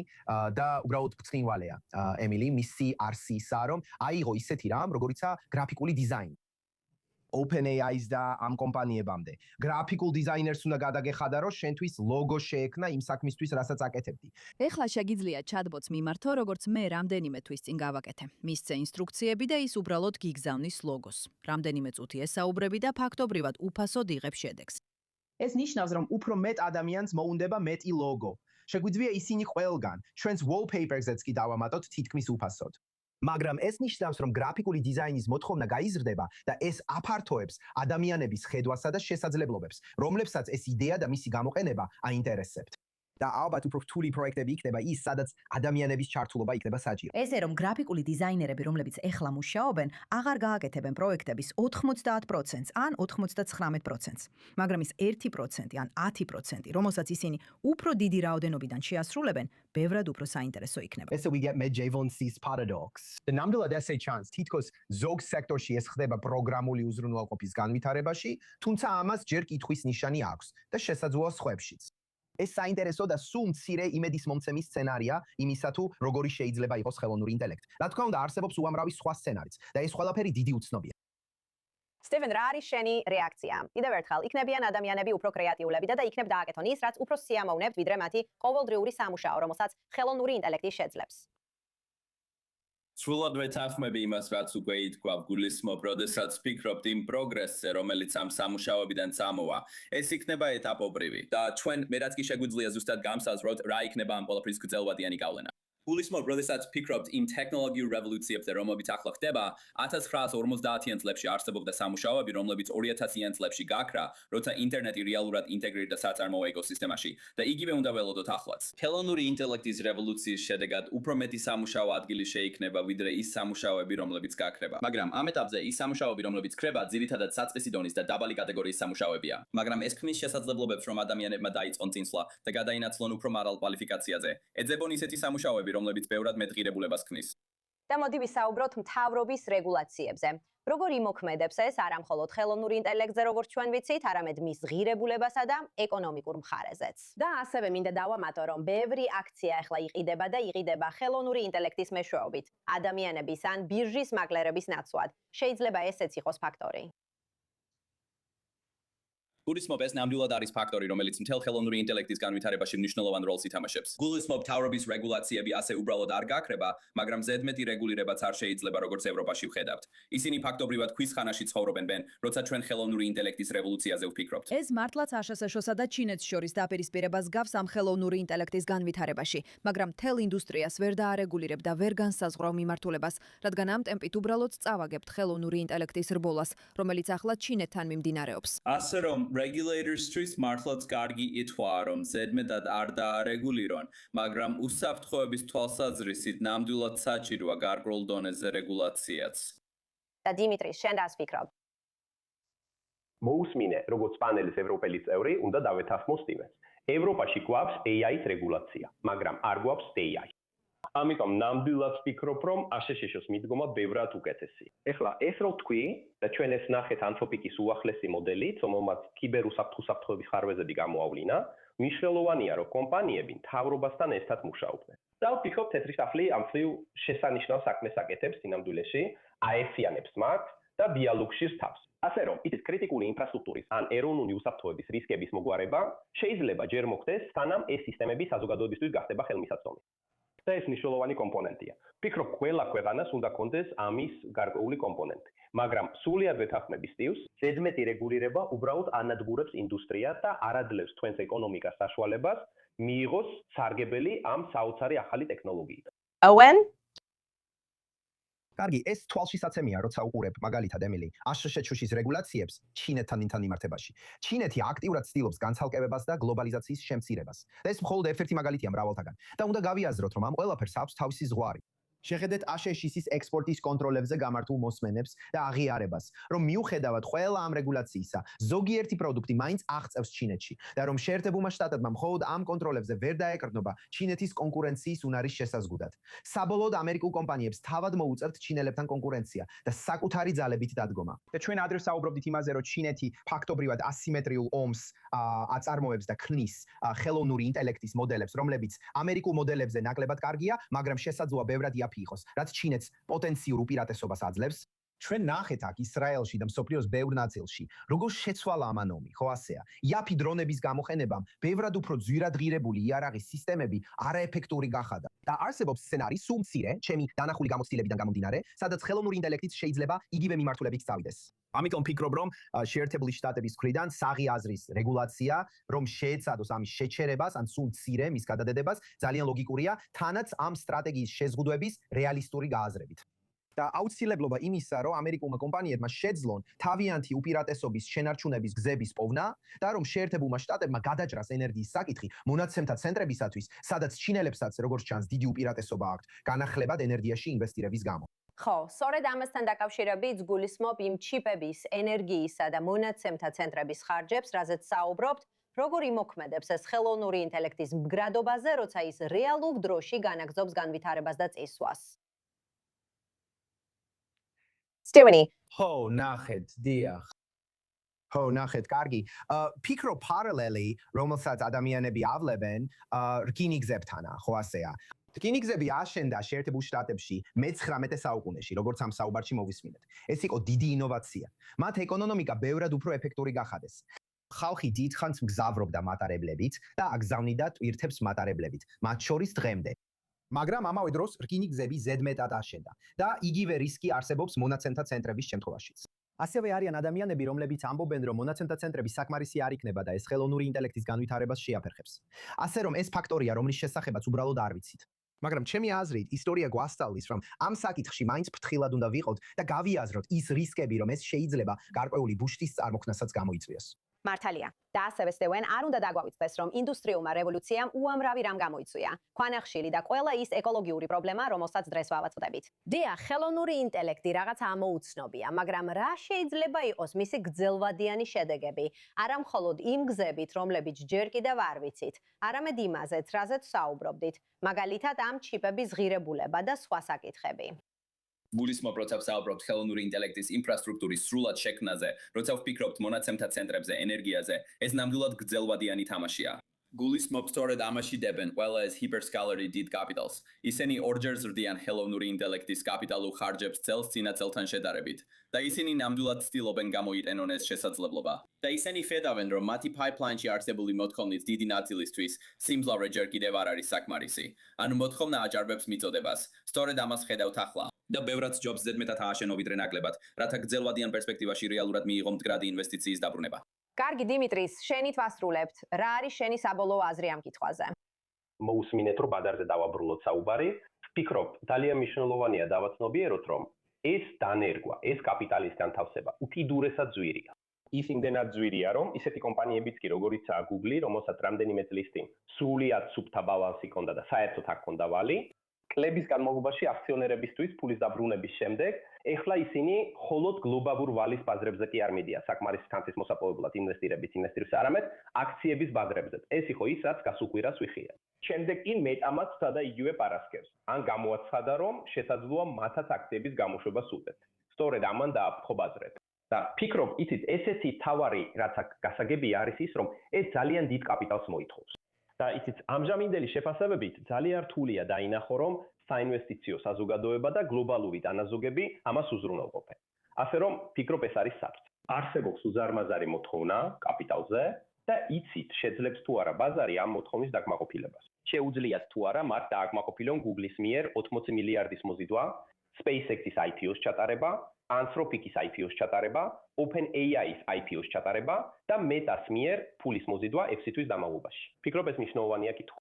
და უბრალოდ ბრწყინვალეა ემილი, მისი არსისა, რომ აიღო ისეთი რამ, როგორიცაა გრაფიკული დიზაინი. OpenAI-ს და ამ კომპანიებამდე. გრაფიკულ დიზაინერს უნდა გადაგეხადა, რომ შენთვის ლოგო შეექმნა იმ საქმისთვის, რასაც აკეთებდი. ეხლა შეგიძლია ჩატბოტს მიმართო, როგორც მე რამდენიმე თვის წინ გავაკეთე. მისცე ინსტრუქციები და ის უბრალოდ გიგზავნის ლოგოს. რამდენიმე წუთი ესაუბრები და ფაქტობრივად უფასოდ იღებს შედეგს. ეს ნიშნავს, რომ უფრო მეტ ადამიანს მოუნდება მეტი ლოგო. შეგვიძლია ისინი ყველგან, ჩვენს wallpaper-ზეც კი დავამატოთ თითქმის უფასოდ. მაგრამ ეს ნიშნავს, რომ გრაფიკული დიზაინის მოთხოვნა გაიზრდება და ეს აფართოებს ადამიანების ხედვასა და შესაძლებლობებს, რომლებსაც ეს იდეა და მისი გამოყენება აინტერესებთ. და ალბათ უფრო რთული პროექტები იქნება ის, სადაც ადამიანების ჩართულობა იქნება საჭირო. ესე რომ გრაფიკული დიზაინერები, რომლებიც ეხლა მუშაობენ, აღარ გააკეთებენ პროექტების 90% ან 99%, მაგრამ ის 1% ან 10%, რომელსაც ისინი უფრო დიდი რაოდენობიდან შეასრულებენ, ბევრად უფრო საინტერესო იქნება. ესე we get Jevonsis paradox. ნამდვილად ესე ჩანს, თითქოს ზოგ სექტორში ეს ხდება პროგრამული უზრუნველყოფის განვითარებაში, თუმცა ამას ჯერ კითხვის ნიშანი აქვს და შესაძლოა სხვებშიც. ეს საინტერესო და სულ მცირე იმედის მომცემი სცენარია იმისა თუ როგორი შეიძლება იყოს ხელოვნური ინტელექტი. რა თქმა უნდა, არსებობს უამრავი სხვა სცენარიც და ეს ყველაფერი დიდი უცნობია. სტივენ, რა არის შენი რეაქცია? კიდევ ერთხელ, იქნებიან ადამიანები უფრო კრეატიულები და იქნებ დააკეთონ ის, რაც უფრო სიამოვნებთ, ვიდრე მათი ყოველდღიური სამუშაო, რომელსაც ხელოვნური ინტელექტი შეძლებს. სრულად ვეთანხმები იმას, რაც უკვე ითქვა, გულისხმობ, როდესაც ვფიქრობთ იმ პროგრესზე, რომელიც ამ სამუშაოებიდან წამოვა. ეს იქნება ეტაპობრივი და ჩვენ მე რაც კი შეგვიძლია ზუსტად გამსაზრდოთ, რა იქნება ამ ყველაფრის გრძელვადიანი გავლენა. გულისხმობ, როდესაც ვფიქრობთ იმ ტექნოლოგიურ რევოლუციებზე, რომლებიც ახლა ხდება, 1950-იან წლებში არსებობდა სამუშაოები, რომლებიც 2000-იან წლებში გაქრა, როცა ინტერნეტი რეალურად ინტეგრირდა საწარმოო ეკოსისტემაში და იგივე უნდა ველოდოთ ახლაც. ხელოვნური ინტელექტის რევოლუციის შედეგად უფრო მეტი სამუშაო ადგილი შეიქმნება, ვიდრე ის სამუშაოები, რომლებიც გაქრება. მაგრამ ამ ეტაპზე ის სამუშაოები, რომლებიც ქრება, ძირითადად საწყისი დონის და დაბალი კატეგორიის სამუშაოებია. მაგრამ ეს ქმნის შესაძლებლობებს, რომ ადამიანებმა დაიწყონ წინსვლა და გადაინაცვლონ უფრო მაღალ კვალიფიკაციაზე. ეძებონ ისეთი სამუშაოები, რომლებიც ბევრად მეტ ღირებულებას ქმნის. და მოდი ვისაუბროთ მთავრობის რეგულაციებზე. როგორ იმოქმედებს ეს არა მხოლოდ ხელოვნურ ინტელექტზე, როგორც ჩვენ ვიცით, არამედ მის ღირებულებასა და ეკონომიკურ მხარეზეც. და ასევე მინდა დავამატო, რომ ბევრი აქცია ახლა იყიდება და იყიდება ხელოვნური ინტელექტის მეშვეობით, ადამიანების ან ბირჟის მაკლერების ნაცვლად. შეიძლება ესეც იყოს ფაქტორი. გულისხმობ, ეს ნამდვილად არის ფაქტორი, რომელიც მთელ ხელოვნური ინტელექტის განვითარებაში მნიშვნელოვან როლს ითამაშებს. გულისხმობ, მთავრობის რეგულაციები ასე უბრალოდ არ გაქრება, მაგრამ ზედმეტი რეგულირებაც არ შეიძლება, როგორც ევროპაში ვხედავთ. ისინი ფაქტობრივად ქვის ხანაში ცხოვრობენ, როცა ჩვენ ხელოვნური ინტელექტის რევოლუციაზე ვფიქრობთ. ეს მართლაც აშშ-სა და ჩინეთს შორის დაპირისპირებას გავს ამ ხელოვნური ინტელექტის განვითარებაში, მაგრამ მთელ ინდუსტრიას ვერ დაარეგულირებ და ვერ განსაზღვრავ მიმართულებას, რადგან ამ ტემპით უბრალოდ წავაგებთ ხელოვნური ინტელექტის რბოლას, რომელიც ახლა ჩინეთთან მიმდინარეობს. ასე რომ regulators-თვის მართლაც კარგი ითქვა, რომ ზედმეტად არ დაარეგულირონ, მაგრამ უსაფრთხოების თვალსაზრისით ნამდვილად საჭიროა გარკვეულ დონეზე რეგულაციაც. და დიმიტრი, შენ რას ვფიქრობ? მოусმინე, როგორც პანელის ევროპელი წევრი, უნდა დავეთანხმოს იმას. ევროპაში გვაქვს AI-ს რეგულაცია, მაგრამ არ გვაქვს AI. ამიტომ ნამდვილად ვფიქრობ, რომ აშშ-ის მიდგომა ბევრად უკეთესია. ეხლა ეს რო თქვი და ჩვენ ეს ნახეთ ანთროპიკის უახლესი მოდელი, რომელმაც კიბერუსაფრთხოების ხარვეზები გამოავლინა, მნიშვნელოვანია, რომ კომპანიები მთავრობასთან ერთად მუშაობდნენ. და ვფიქრობ, თეთრი სახლი ამ მხრივ შესანიშნავ საქმეს აკეთებს სინამდვილეში, აერთიანებს მათ და ბიალუქშის თავს. ასე რომ, ისეთ კრიტიკული ინფრასტრუქტურის ან ეროვნული უსაფრთხოების რისკების მოგვარება შეიძლება ჯერ მოხდეს, სანამ ეს სისტემები საზოგადოებისთვის გახდება ხელმისაწვდომი. და ეს მნიშვნელოვანი კომპონენტია. ვფიქრობ, ყველა ქვეყანას უნდა კონდეს ამის გარკვეული კომპონენტი, მაგრამ სულიად ვეთანხმები სტივს, ზედმეტი რეგულირება უბრალოდ ანადგურებს ინდუსტრიას და არ აძლევს თქვენს ეკონომიკას საშუალებას მიიღოს სარგებელი ამ საოცარი ახალი ტექნოლოგიიდან. Owen? კარგი, ეს თვალშისაცემია, როცა უყურებ მაგალითად ემილი, აშშ-ის რეგულაციებს ჩინეთთან მიმართებაში. ჩინეთი აქტიურად ცდილობს განცალკევებას და გლობალიზაციის შემცირებას. და ეს მხოლოდ ერთ-ერთი მაგალითია მრავალთაგან. და უნდა გავიაზროთ, რომ ამ ყველაფერს აქვს თავისი ზღვარი. შეხედეთ აშშ-ის ექსპორტის კონტროლებზე გამართულ მოსმენებს და აღიარებას, რომ მიუხედავად ყველა ამ რეგულაციისა, ზოგიერთი პროდუქტი მაინც აღწევს ჩინეთში და რომ შეერთებულმა შტატებმა მხოლოდ ამ კონტროლებზე ვერ დაეკრნობა ჩინეთის კონკურენციის უნარის შესაზღუდად. საბოლოოდ ამერიკულ კომპანიებს თავად მოუწევთ ჩინელებთან კონკურენცია და საკუთარი ძალებით დადგომა. და ჩვენ ადრე საუბრობდით იმაზე, რომ ჩინეთი ფაქტობრივად ასიმეტრიულ ომს აწარმოებს და ქმნის ხელოვნური ინტელექტის მოდელებს, რომლებიც ამერიკულ მოდელებზე ნაკლებად კარგია, მაგრამ შესაძლოა ბევრად იყოს, რაც ჩინეთს პოტენციურ უპირატესობას აძლევს. ჩვენ ნახეთ აქ ისრაელში და მსოფლიოს ბევრ ნაწილში, როგორ შეცვალა ამ ომი, ხო ასეა. იაფი დრონების გამოყენებამ ბევრად უფრო ძვირადღირებული იარაღის სისტემები არაეფექტური გახადა. და არსებობს სცენარი სულ მცირე, ჩემი დანახული გამოცდილებიდან გამომდინარე, სადაც ხელოვნური ინტელექტიც შეიძლება იგივე მიმართულებით წავიდეს. ამიტომ ვფიქრობ, რომ შეერთებული შტატების მხრიდან საღი აზრის რეგულაცია, რომ შეეცადოს ამის შეჩერებას, ან სულ მცირე მის გადადედებას, ძალიან ლოგიკურია, თანაც ამ სტრატეგიის შეზღუდვების რეალისტური გააზრებით. და აუცილებლობა იმისა, რომ ამერიკულმა კომპანიებმა შეძლონ თავიანთი უპირატესობის შენარჩუნების გზების პოვნა და რომ შეერთებულმა შტატებმა გადაჭრას ენერგიის საკითხი მონაცემთა ცენტრებისათვის, სადაც ჩინელებსაც როგორც ჩანს დიდი უპირატესობა აქვთ განახლებად ენერგიაში ინვესტირების გამო. ხო, სწორედ ამასთან დაკავშირებით გულისხმობ იმ ჩიპების, ენერგიისა და მონაცემთა ცენტრების ხარჯებს, რაზეც საუბრობთ, როგორ იმოქმედებს ეს ხელოვნური ინტელექტის მდგრადობაზე, როცა ის რეალურ დროში განაგრძობს განვითარებას და წისვას. Steveni. Ho, ნახეთ, დიახ. Ho, ნახეთ, კარგი. ფიქრობ პარალელი, რომელსაც ადამიანები ავლებენ, რკინიგზებთანა, ხო ასეა. რკინიგზები აშენდა შეერთებულ შტატებში მე-19 საუკუნეში, როგორც ამ საუბარში მოვისმინეთ. ეს იყო დიდი ინოვაცია. მათ ეკონომიკა ბევრად უფრო ეფექტური გახადეს. ხალხი დიდხანს მგზავრობდა მატარებლებით და აგზავნიდა ტვირთებს მატარებლებით, მათ შორის დღემდე. მაგრამ ამავე დროს რკინი გზები ზედმეტად აშენდა და იგივე რისკი არსებობს მონაცემთა ცენტრების შემთხვევაშიც. ასევე არიან ადამიანები, რომლებიც ამბობენ, რომ მონაცემთა ცენტრები საკმარისი არ იქნება და ეს ხელოვნური ინტელექტის განვითარებას შეაფერხებს. ასე რომ ეს ფაქტორია, რომლის შესახებაც უბრალოდ არ ვიცით. მაგრამ ჩემი აზრით, ისტორია გვასწავლის, რომ ამ საკითხში მაინც ფრთხილად უნდა ვიყოთ და გავიაზროთ ის რისკები, რომ ეს შეიძლება გარკვეული ბუშტის წარმოქმნასაც გამოიწვიოს. მართალია. და ასევე სტევენ არ უნდა დაგვავიწყდეს, რომ ინდუსტრიულმა რევოლუციამ უამრავი რამ გამოიწვია. ქვანახშირი და ყველა ის ეკოლოგიური პრობლემა, რომელსაც დღეს ვავაწყდებით. დიახ, ხელოვნური ინტელექტი რაღაცა ამოუცნობია, მაგრამ რა შეიძლება იყოს მისი გრძელვადიანი შედეგები? არა მხოლოდ იმ გზებით, რომლებიც ჯერ კიდევ არ ვიცით, არამედ იმაზეც, რაზეც საუბრობდით, მაგალითად ამ ჩიპების ღირებულება და სხვა საკითხები. გულისხმობ, როცა ვსაუბრობთ ხელოვნური ინტელექტის ინფრასტრუქტურის სრულად შექმნაზე, როცა ვფიქრობთ მონაცემთა ცენტრებზე, ენერგიაზე, ეს ნამდვილად გრძელვადიანი თამაშია. გულისხმობ, სწორედ ამაში დებენ ყველა ეს hyperscaler-ი დიდ კაპიტალს. ისინი ორჯერ ზრდიან ხელოვნური ინტელექტის კაპიტალურ ხარჯებს წელს წინა წელთან შედარებით და ისინი ნამდვილად ცდილობენ გამოიყენონ ეს შესაძლებლობა. და ისინი ხედავენ, რომ მათი pipeline-ში არსებული მოთხოვნის დიდი ნაწილისთვის სიმძლავრე ჯერ კიდევ არ არის საკმარისი. ანუ მოთხოვნა აჭარბებს მიწოდებას. სწორედ ამას ხედავთ ახლა. და ბევრად ჯობს ზედმეტად ააშენო ვიდრე ნაკლებად, რათა გრძელვადიან პერსპექტივაში რეალურად მიიღო მდგრადი ინვესტიციის დაბრუნება. კარგი, დიმიტრის, შენით ვასრულებთ. რა არის შენი საბოლოო აზრი ამ კითხვაზე? მოусმინეთ, რომ ბადარზე დავაბრუნოთ საუბარი. ვფიქრობ, ძალიან მნიშვნელოვანია დავაცნობიეროთ, რომ ეს დანერგვა, ეს კაპიტალის განთავსება უკიდურესად ძვირია. ის იმდენად ძვირია, რომ ისეთი კომპანიებიც კი, როგორიცაა Google, რომელსაც რამდენიმე წლის წინ სრულიად სუფთა ბალანსი ჰქონდა და საერთოდ აქ ჰქონდა ვალი, კლების განმავლობაში აქციონერებისთვის ფულის დაბრუნების შემდეგ, ეხლა ისინი მხოლოდ გლობალურ ვალის ბაზრებზე კი არ მიდიან, საკმარისი თანხის მოსაპოვებლად ინვესტირებს არამედ აქციების ბაზრებზე. ეს იყო ის, რაც გასუკვირას ვიხია. შემდეგ კი მეტამასკსა და იგივე პარასკევს. ან გამოაცხადა, რომ შესაძლოა მათაც აქციების გამოშვება სურდეთ. სწორედ ამან დააფრთხო ბაზრები. და ფიქრობ, იცით, ესეთი თავარი, რაც აქ გასაგებია არის ის, რომ ეს ძალიან დიდ კაპიტალს მოითხოვს. და იცით, ამჟამინდელი შეფასებებით ძალიან რთულია დაინახო, რომ საინვესტიციო საზოგადოება და გლობალური დანაზოგები ამას უზრუნველყოფენ. ასე რომ, ფიქრობ, ეს არის საფრთხე. არსებობს უზარმაზარი მოთხოვნა კაპიტალზე და იცით, შეძლებს თუ არა ბაზარი ამ მოთხოვნის დაკმაყოფილებას. შეუძლიათ თუ არა მათ დააკმაყოფილონ Google-ის მიერ 80 მილიარდის მოზიდვა, SpaceX-ის IPO-ს ჩატარება, Anthropic-ის IPO-ს ჩატარება, OpenAI-ის IPO-ს ჩატარება და Meta-ს მიერ ფულის მოზიდვა 6 თვის დამალობაში. ფიქრობ, ეს მნიშვნელოვანია კითხვა.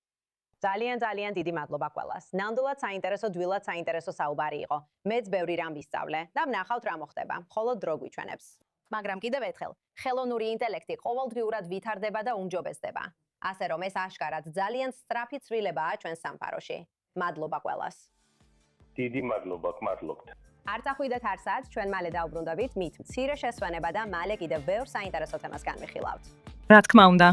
ძალიან დიდი მადლობა ყველას. ნამდვილად საინტერესო, დვილად საინტერესო საუბარი იყო. მეც ბევრი რამ ვისწავლე და ვნახავთ რა მოხდება. მხოლოდ დრო გვიჩვენებს. მაგრამ კიდევ ერთხელ, ხელოვნური ინტელექტი ყოველდღიურად ვითარდება და უმჯობესდება. ასე რომ ეს აშკარად ძალიან სწრაფი ცვლილებაა ჩვენ სამყაროში. მადლობა ყველას. დიდი მადლობა, გმადლობთ. არ წახვიდეთ არსად, ჩვენ მალე დავბრუნდებით მით მცირე შესვენება და მალე კიდევ ბევრ საინტერესო თემას განვიხილავთ. რა თქმა უნდა.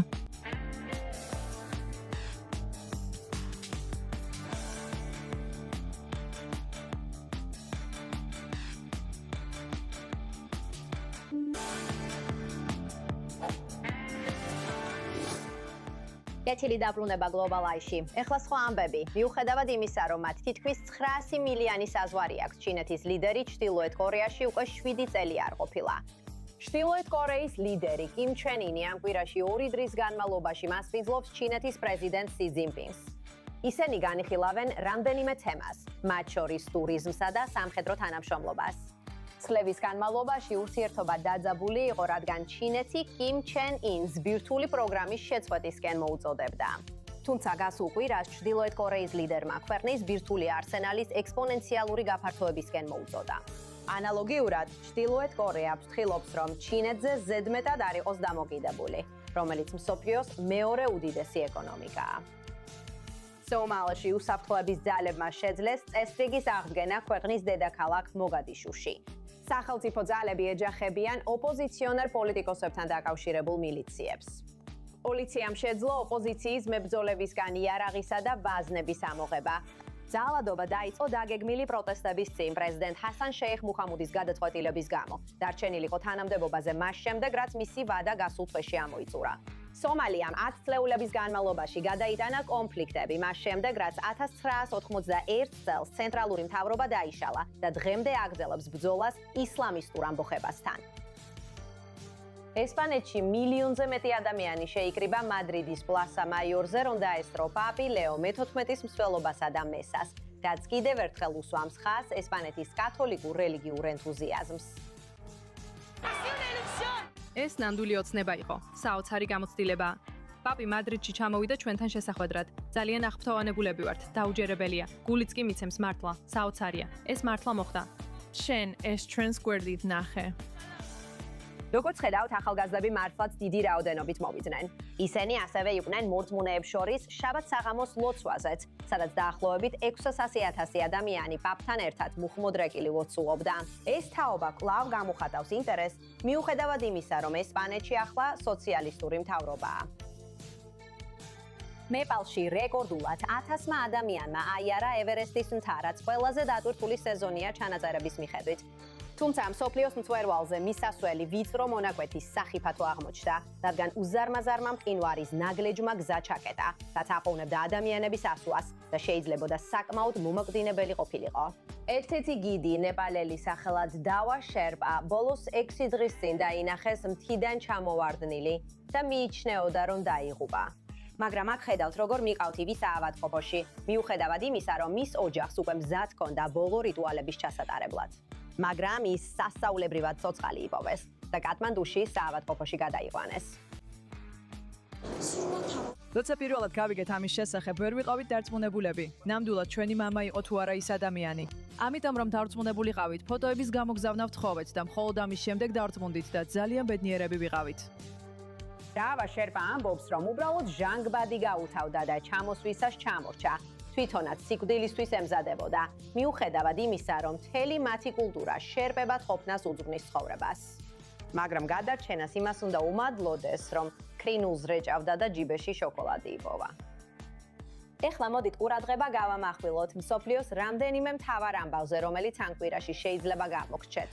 კეთილი დაბრუნება Global Eye-ში. ეხლა სხვა ამბები. მიუხედავად იმისა, რომ მათ თითქმის 900 მილიონი საზღვარი აქვს, ჩინეთის ლიდერი ჩრდილოეთ კორეაში უკვე 7 წელი არ ყოფილა. ჩრდილოეთ კორეის ლიდერი კიმ ჩენ ინი ამ კვირაში 2 დღის განმავლობაში მასპინძლობს ჩინეთის პრეზიდენტ სი ძინპინს. ისინი განიხილავენ რამდენიმე თემას, მათ შორის ტურიზმსა და სამხედრო თანამშრომლობას. წლების განმავლობაში ურთიერთობა დაძაბული იყო, რადგან ჩინეთი კიმ ჩენ ინს ბირთვული პროგრამის შეწყვეტისკენ მოუწოდებდა. თუმცა გასულ კვირას ჩრდილოეთ კორეის ლიდერმა ქვეყნის ბირთვული არსენალის ექსპონენციალური გაფართოებისკენ მოუწოდა. ანალოგიურად, ჩრდილოეთ კორეა ფრთხილობს, რომ ჩინეთზე ზედმეტად არ იყოს დამოკიდებული, რომელიც მსოფლიოს მეორე უდიდესი ეკონომიკაა. სომალში უსაფრთხოების ძალებმა შეძლეს წესრიგის აღდგენა ქვეყნის დედაქალაქ მოგადიშუში. სახელმწიფო ძალები ეჯახებიან ოპოზიციონერ პოლიტიკოსებთან დაკავშირებულ მილიციებს. პოლიციამ შეძლო ოპოზიციის მებრძოლებისგან იარაღისა და ვაზნების ამოღება. ძალადობა დაიწყო დაგეგმილი პროტესტების წინ პრეზიდენტ ჰასან შეიხ მუჰამუდის გადაწყვეტილების გამო. დარჩენილი იყო თანამდებობაზე მას შემდეგ, რაც მისი ვადა გასულ თვეში ამოიწურა. სომალიამ 10 წლეულების განმავლობაში გადაიტანა კონფლიქტები, მას შემდეგ, რაც 1991 წელს ცენტრალური მთავრობა დაიშალა და დღემდე აგრძელებს ბრძოლას ისლამისტურ ამბოხებასთან. ესპანეთში მილიონზე მეტი ადამიანი შეიკრიბა მადრიდის პლასა მაიორზე, რომ დაესწრო პაპი ლეო მე-14-ის მსვლელობასა და მესას, რაც კიდევ ერთხელ უსვამს ხაზს ესპანეთის კათოლიკურ რელიგიურ ენთუზიაზმს. ეს ნამდვილი ოცნება იყო, საოცარი გამოცდილება. პაპი მადრიდში ჩამოვიდა ჩვენთან შესახვედრად. ძალიან აღფრთოვანებულები ვართ, დაუჯერებელია. გულიც კი მიცემს მართლა, საოცარია. ეს მართლა მოხდა. შენ ეს ჩვენს გვერდით ნახე. როგორც ხედავთ, ახალგაზრდები მართლაც დიდი რაოდენობით მოვიდნენ. ისინი ასევე იყვნენ მორწმუნეებს შორის შაბათ საღამოს ლოცვაზეც, სადაც დაახლოებით 600,000 ადამიანი პაპთან ერთად მუხმოდრეკილი ლოცულობდა. ეს თაობა კვლავ გამოხატავს ინტერესს, მიუხედავად იმისა, რომ ესპანეთში ახლა სოციალისტური მთავრობაა. ნეპალში რეკორდულად 1000-მა ადამიანმა აიარა ევერესტის მთა, რაც ყველაზე დატვირთული სეზონია ჩანაწერების მიხედვით. თუმცა მსოფლიოს მწვერვალზე მისასვლელი ვიწრო მონაკვეთის სახიფათო აღმოჩნდა, რადგან უზარმაზარმა მყინვარის ნაგლეჯმა გზა ჩაკეტა, რაც აყოვნებდა ადამიანების ასვლას და შეიძლებოდა საკმაოდ მომაკვდინებელი ყოფილიყო. ერთ-ერთი გიდი, ნეპალელი სახელად დავა შერპა, ბოლოს 6 დღის წინ დაინახეს მთიდან ჩამოვარდნილი და მიიჩნეოდა, რომ დაიღუპა. მაგრამ აქ ხედავთ, როგორ მიყავთ ვის აავადმყოფოში, მიუხედავად იმისა, რომ მის ოჯახს უკვე მზად ჰქონდა ბოლო რიტუალების ჩასატარებლად. მაგრამ ის სასწაულებრივად ცოცხალი იპოვეს და კატმანდუში საავადმყოფოში გადაიყვანეს. როცა პირველად გავიგეთ ამის შესახებ, ვერ ვიყავით დარწმუნებულები. ნამდვილად ჩვენი მამა იყო თუ არა ის ადამიანი. ამიტომ რომ დარწმუნებულიყავით, ფოტოების გამოგზავნა ვთხოვეთ და მხოლოდ ამის შემდეგ დარწმუნდით და ძალიან ბედნიერები ვიყავით. დავა შერპა ამბობს, რომ უბრალოდ ჟანგბადი გაუთავდა და ჩამოსვლისას ჩამორჩა. თვითონაც სიკვდილისთვის ემზადებოდა, მიუხედავად იმისა, რომ მთელი მათი კულტურა შერპებად ყოფნას უძღვნის ცხოვრებას. მაგრამ გადარჩენას იმას უნდა უმადლოდეს, რომ კრინულს რეჭავდა და ჯიბეში შოკოლადი იპოვა. ეხლა მოდით ყურადღება გავამახვილოთ მსოფლიოს რამდენიმე მთავარ ამბავზე, რომელიც ამ კვირაში შეიძლება გამოგრჩეთ.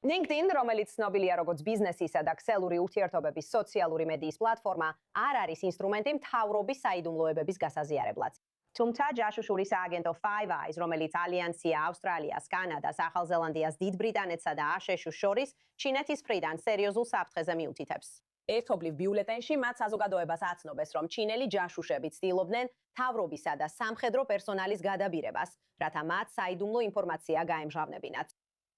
LinkedIn, რომელიც ცნობილია როგორც ბიზნესისა და ქსელური ურთიერთობების სოციალური მედიის პლატფორმა, არ არის ინსტრუმენტი მთავრობის საიდუმლოებების გასაზიარებლად. თუმცა ჯაშუშური სააგენტო Five Eyes, რომელიც ალიანსია ავსტრალიას, კანადას, ახალ ზელანდიას, დიდ ბრიტანეთსა და აშშ-ს შორის, ჩინეთის მხრიდან სერიოზულ საფრთხეზე მიუთითებს. ერთობლივ ბიულეტენში მათ საზოგადოებას აცნობეს, რომ ჩინელი ჯაშუშები ცდილობდნენ მთავრობისა და სამხედრო პერსონალის გადაბირებას, რათა მათ საიდუმლო ინფორმაცია გაემჟღავნებინათ.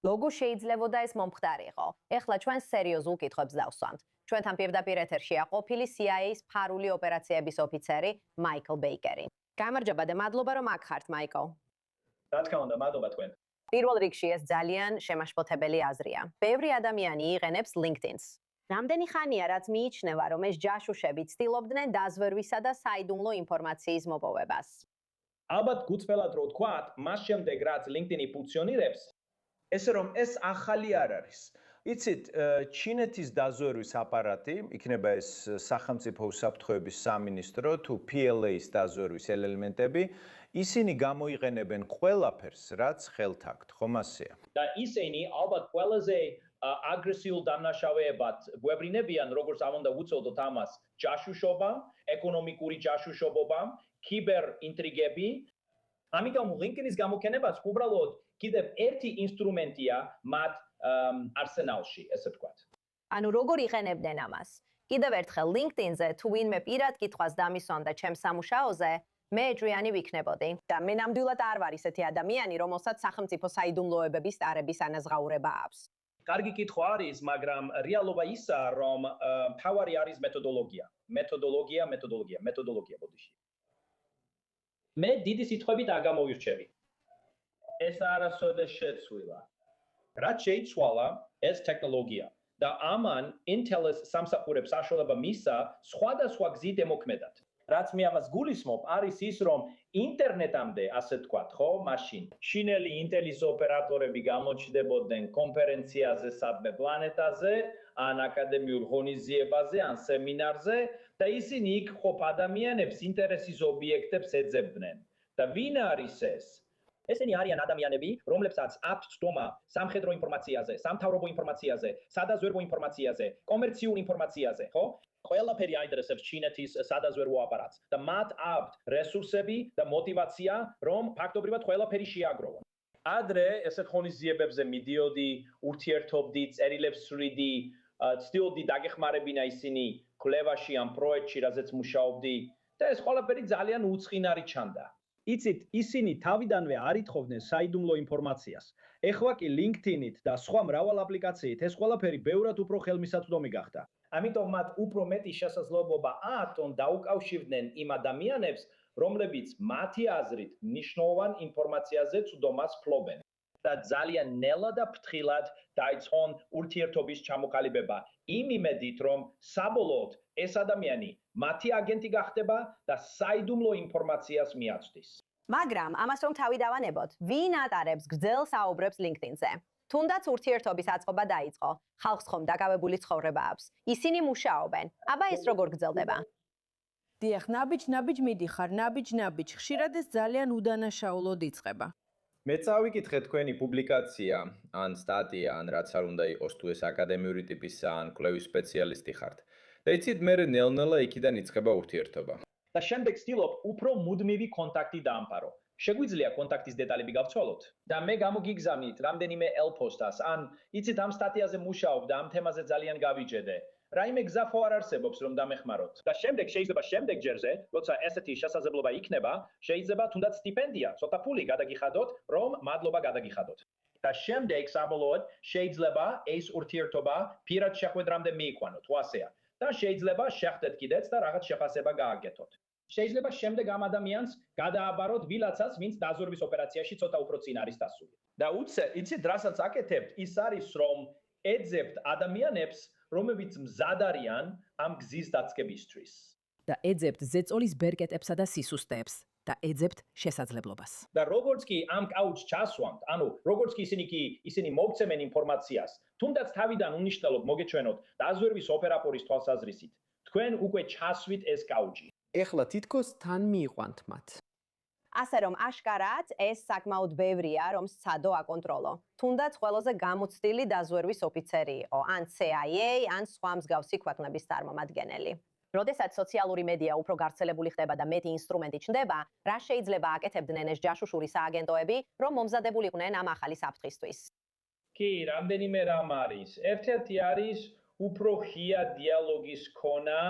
ლოგო შეიძლებოდა ეს მომხდარიყო. ეხლა ჩვენ სერიოზულ კითხვებს დავსვამთ. ჩვენთან პირდაპირ ეთერშია ყოფილი CIA-ის ფარული ოპერაციების ოფიცერი მაიკლ ბეიკერი. გამარჯობა და მადლობა რომ აქ ხართ, მაიკლ. რა თქმა უნდა, მადლობა თქვენ. პირველ რიგში ეს ძალიან შემაშფოთებელი აზრია. ბევრი ადამიანი იყენებს LinkedIn-ს. რამდენი ხანია, რაც მიიჩნევა, რომ ეს ჯაშუშები ცდილობდნენ დაზვერვისა და საიდუმლო ინფორმაციის მოპოვებას? ალბათ გუწველად რო ვთქვათ, მას შემდეგ რაც LinkedIn-ი ფუნქციონირებს, ესე რომ ეს ახალი არ არის. იცით, ჩინეთის დაზვერვის აპარატი, იქნება ეს სახელმწიფო უსაფრთხოების სამინისტრო თუ PLA-ის დაზვერვის ელემენტები, ისინი გამოიყენებენ ყველაფერს, რაც ხელთ აქვთ, ხომ ასეა? და ისინი ალბათ ყველაზე აგრესიულ დამნაშავეებად გვებრინებიან, როგორც არ უნდა ვუწოდოთ ამას, ჯაშუშობა, ეკონომიკური ჯაშუშობა, კიბერ ინტრიგები. ამიტომ LinkedIn-ის გამოყენებაც უბრალოდ კიდევ ერთი ინსტრუმენტია მათ არსენალში, ესე ვთქვათ. ანუ როგორ იყენებდნენ ამას? კიდევ ერთხელ LinkedIn-ზე თუ ვინმე პირად კითხვას დამისვამდა ჩემს სამუშაოზე, მე ეჭვიანი ვიქნებოდი და მე ნამდვილად არ ვარ ისეთი ადამიანი, რომელსაც სახელმწიფო საიდუმლოებების ტარების ანაზღაურება აქვს. კარგი კითხვა არის, მაგრამ რეალობა ისაა, რომ მთავარი არის მეთოდოლოგია. მეთოდოლოგია, ბოდიში. მე დიდი სიტყვებით არ გამოვირჩევი. ეს არასოდეს შეცვლილა. რაც შეიცვალა, ეს ტექნოლოგია და ამან Intel-ს სამსახურებს საშუალება მისცა სხვადასხვა გზით ემოქმედათ. რაც მე ამას გულისხმობ, არის ის, რომ ინტერნეტამდე, ასე ვთქვათ, ხო, მაშინ ჩინელი Intel-ის ოპერატორები გამოჩნდებოდნენ კონფერენციაზე სადმე პლანეტაზე, ან აკადემიურ ღონისძიებაზე, ან სემინარზე და ისინი იქ ყოფ ადამიანებს ინტერესის ობიექტებს ეძებდნენ. და ვინ არის ეს? ესენი არიან ადამიანები, რომლებსაც აქვთ ცდომა სამხედრო ინფორმაციაზე, სამთავრობო ინფორმაციაზე, სადაზვერვო ინფორმაციაზე, კომერციულ ინფორმაციაზე, ხო? ყველაფერი აინტერესებს ჩინეთის სადაზვერვო აპარატს და მათ აქვთ რესურსები და мотиваცია, რომ ფაქტობრივად ყველაფერი შეაგროვონ. ადრე ესეთ ღონისძიებებზე მიდიოდი, ურთიერთობდი, წერილებს ვსვრიდი, ცდილობდი დაგეხმარებინა ისინი კვლევაში ამ პროექტში, რაზეც მუშაობდი და ეს ყველაფერი ძალიან უწყინარი ჩანდა. იცით, ისინი თავიდანვე არ ითხოვდნენ საიდუმლო ინფორმაციას. ეხლა კი LinkedIn-ით და სხვა მრავალ აპლიკაციით ეს ყველაფერი ბევრად უფრო ხელმისაწვდომი გახდა. ამიტომ მათ უფრო მეტი შესაძლებლობა აქვთ დაუკავშირდნენ იმ ადამიანებს, რომლებიც მათი აზრით მნიშვნელოვან ინფორმაციაზე ცუდომას ფლობენ. და ძალიან ნელა და ფრთხილად დაიწყონ ურთიერთობის ჩამოყალიბება. იმ იმედით, რომ საბოლოოდ ეს ადამიანი მათი აგენტი გახდება და საიდუმლო ინფორმაციას მიაწვდის. მაგრამ ამას რომ თავი დავანებოთ, ვინ ატარებს გრძელ საუბრებს LinkedIn-ზე? თუნდაც ურთიერთობის აწყობა დაიწყო. ხალხს ხომ დაკავებული ცხოვრება აქვს. ისინი მუშაობენ. აბა ეს როგორ გრძელდება? დიახ, ნაბიჯ მიდიხარ, ნაბიჯ. ხშირად ეს ძალიან უდანაშაულოდ იწყება. მე წავიკითხე თქვენი პუბლიკაცია, ან სტატია, ან რაც არ უნდა იყოს, თუ ეს აკადემიური ტიპის ან კვლევის სპეციალისტი ხართ. და იცით, მე ნელ-ნელა იქიდან იწყება ურთიერთობა. და შემდეგ ვცდილობ უფრო მუდმივი კონტაქტი დაამყარო. შეგვიძლია კონტაქტის დეტალები გავცვალოთ და მე გამოგიგზავნით რამდენიმე ელპოსტას, ან იცით ამ სტატიაზე მუშაობ და ამ თემაზე ძალიან გავიჯედე. რაიმე გზა ხო არ არსებობს რომ დამეხმაროთ. და შემდეგ შეიძლება შემდეგ ჯერზე, როცა ესეთი შესაძლებლობა იქნება, შეიძლება თუნდაც სტიპენდია, ცოტა ფული გადაგიხადოთ, რომ მადლობა გადაგიხადოთ. და შემდეგ საბოლოოდ შეიძლება ეს ურთიერთობა პირად შეხვედრამდე მიიყვანოთ, ვასეა. და შეიძლება შეხვდეთ კიდეც და რაღაც შეფასება გააკეთოთ. შეიძლება შემდეგ ამ ადამიანს გადააბაროთ ვილაცას, ვინც დაზვერვის ოპერაციაში ცოტა უფრო წინ არის დასული. და იცით, რასაც აკეთებთ, ის არის რომ ეძებთ ადამიანებს, რომლებიც მზად არიან ამ გზის დაწყებისთვის. და ეძებთ ზეწოლის ბერკეტებსა და სისუსტეებს და ეძებთ შესაძლებლობას. და როგორც კი ამ კაუჩს ჩასვამთ, ანუ როგორც კი ისინი მოგცემენ ინფორმაციას, თუნდაც თავიდან უნიშნელოდ მოგეჩვენოთ დაზვერვის ოპერატორის თვალსაზრისით, თქვენ უკვე ჩასვით ეს კაუჩი. ეხლა თითქოს თან მიიყვანთ მათ. ასე რომ აშკარად ეს საკმაოდ ბევრია, რომ სცადო აკონტროლო. თუნდაც ყველაზე გამოცდილი დაზვერვის ოფიცერი იყო, ან CIA, ან სხვა მსგავსი ქვეყნების წარმომადგენელი. როდესაც სოციალური მედია უფრო გავრცელებული ხდება და მეტი ინსტრუმენტი ჩნდება, რა შეიძლება აკეთებდნენ ეს ჯაშუშური სააგენტოები, რომ მომზადებულიყვნენ ამ ახალი საფრთხისთვის? კი, რამდენიმე რამ არის. ერთ-ერთი არის უფრო ღია დიალოგის ქონა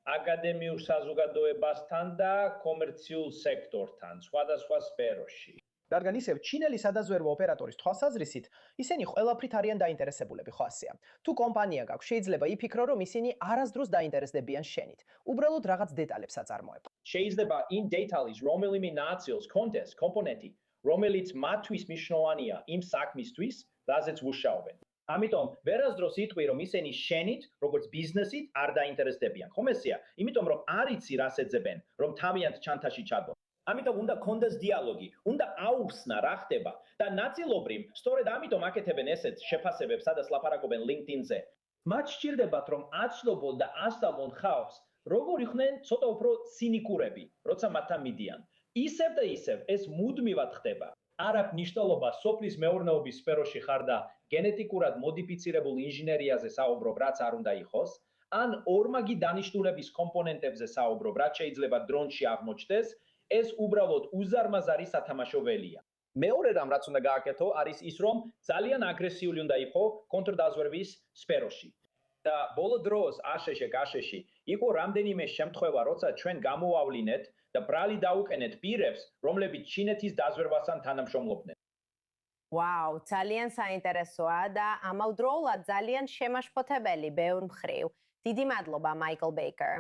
აკადემიურ საზოგადოებასთან და კომერციულ სექტორთან, სხვადასხვა სფეროში. რადგან ისევ ჩინელი სადაზვერვო ოპერატორის თვალსაზრისით, ისინი ყველაფრით არიან დაინტერესებულები, ხო ასეა. თუ კომპანია გაქვს, შეიძლება იფიქრო, რომ ისინი არასდროს დაინტერესდებიან შენით. უბრალოდ რაღაც დეტალებს აწარმოებ. შეიძლება იმ დეტალის რომელიმე ნაწილს კონდეს კომპონენტი, რომელიც მათთვის მნიშვნელოვანია იმ საქმისთვის, რაზეც მუშაობენ. ამიტომ ვერასდროს იტყვი, რომ ისინი შენით, როგორც ბიზნესით არ დაინტერესდებიან. ხომ ესეა? იმიტომ რომ არ იცი რას ეძებენ, რომ თავიანთ ჩანთაში ჩადო. ამიტომ უნდა კონდეს დიალოგი, უნდა აუხსნა რა ხდება და ნაწილობრივ, სწორედ ამიტომ აკეთებენ ესეთ შეფასებებს, სადაც ლაპარაკობენ LinkedIn-ზე. მათ სჭირდებათ, რომ აცნობონ და ასწავლონ ხალხს, როგორ იყვნენ ცოტა უფრო ცინიკურები, როცა მათთან მიდიან. ისევ და ისევ ეს მუდმივად ხდება. არ აქვს მნიშვნელობა სოფლის მეურნეობის სფეროში ხარ და გენეტიკურად მოდიფიცირებულ ინჟინერიაზე საუბრობ, რაც არ უნდა იყოს, ან ორმაგი დანიშნულების კომპონენტებზე საუბრობ, რაც შეიძლება დრონში აღმოჩნდეს, ეს უბრალოდ უზარმაზარი სათამაშო ველია. მეორე რამ, რაც უნდა გააკეთო, არის ის, რომ ძალიან აგრესიული უნდა იყო კონტრდაზვერვის სფეროში. და ბოლო დროს აშშ-გაშში იყო რამდენიმე შემთხვევა, როცა ჩვენ გამოვავლინეთ და ბრალი დაუკენეთ პირებს, რომლებიც ჩინეთის დაზვერვასთან თანამშრომლობდნენ. ვაუ, ძალიან საინტერესოა და ამავდროულად ძალიან შემაშფოთებელი ბევრ მხრივ. დიდი მადლობა, Michael Baker.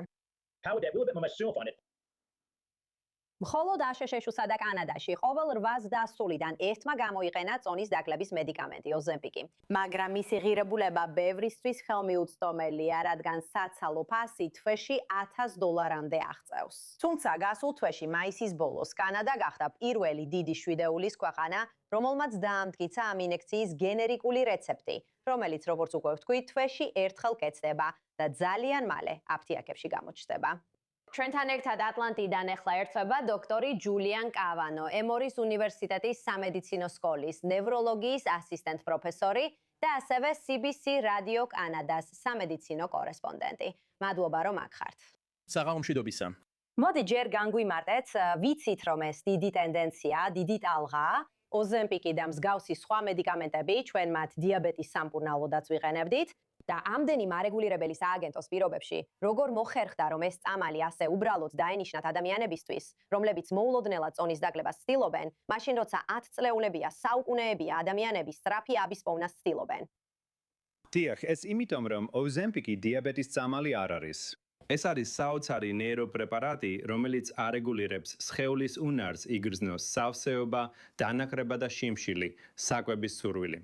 მხოლოდ აშშ-შუსა და კანადაში ყოველ 8 დასულიდან ერთმა გამოიყენა წონის დაკლების მედიკამენტი ოზემპიკი. მაგრამ მისი ღირებულება ბევრისთვის ხელმიუწვდომელია, რადგან საცალო ფასი თვეში $1000-მდე აღწევს. თუმცა გასულ თვეში მაისის ბოლოს კანადა გახდა პირველი დიდი შვიდეულის ქვეყანა, რომელმაც დაამტკიცა ამ ინექციის გენერიკული რეცეპტი, რომელიც როგორც უკვე ვთქვით, თვეში ერთხელ კეთდება და ძალიან მალე აფთიაქებში გამოჩნდება. ჩვენთან ერთად ატლანტიდან ახლა ერთვება დოქტორი ჯულიან კავანო, ემორის უნივერსიტეტის სამედიცინო სკოლის ნევროლოგიის ასისტენტ პროფესორი და ასევე CBC რადიო კანადას სამედიცინო კორესპონდენტი. მადლობა, რომ აქ ხართ. საღამომშვიდობისა. მოდი ჯერ განგვიმარტეთ, ვიცით რომ ეს დიდი ტენდენციაა, დიდი ტალღაა ოზემპიკი და მსგავსი სხვა მედიკამენტები ჩვენ მათ დიაბეტის სამკურნალოდაც ვიყენებდით და ამდენი მარეგულირებელი სააგენტოს პირობებში, როგორ მოხერხდა, რომ ეს წამალი ასე უბრალოდ დაენიშნათ ადამიანებისთვის, რომლებიც მოულოდნელად წონის დაკლებას ცდილობენ, მაშინ როცა 10 წლეულებია, საუკუნეებია ადამიანები სწრაფი აბისპოვნას ცდილობენ. დიახ, ეს იმიტომ, რომ ოზემპიკი დიაბეტის წამალი არ არის. ეს არის საოცარი ნეიროპრეპარატი, რომელიც არეგულირებს სხეულის უნარს იგრძნოს სავსეობა, დანაკრება და შიმშილი, საკვების სურვილი.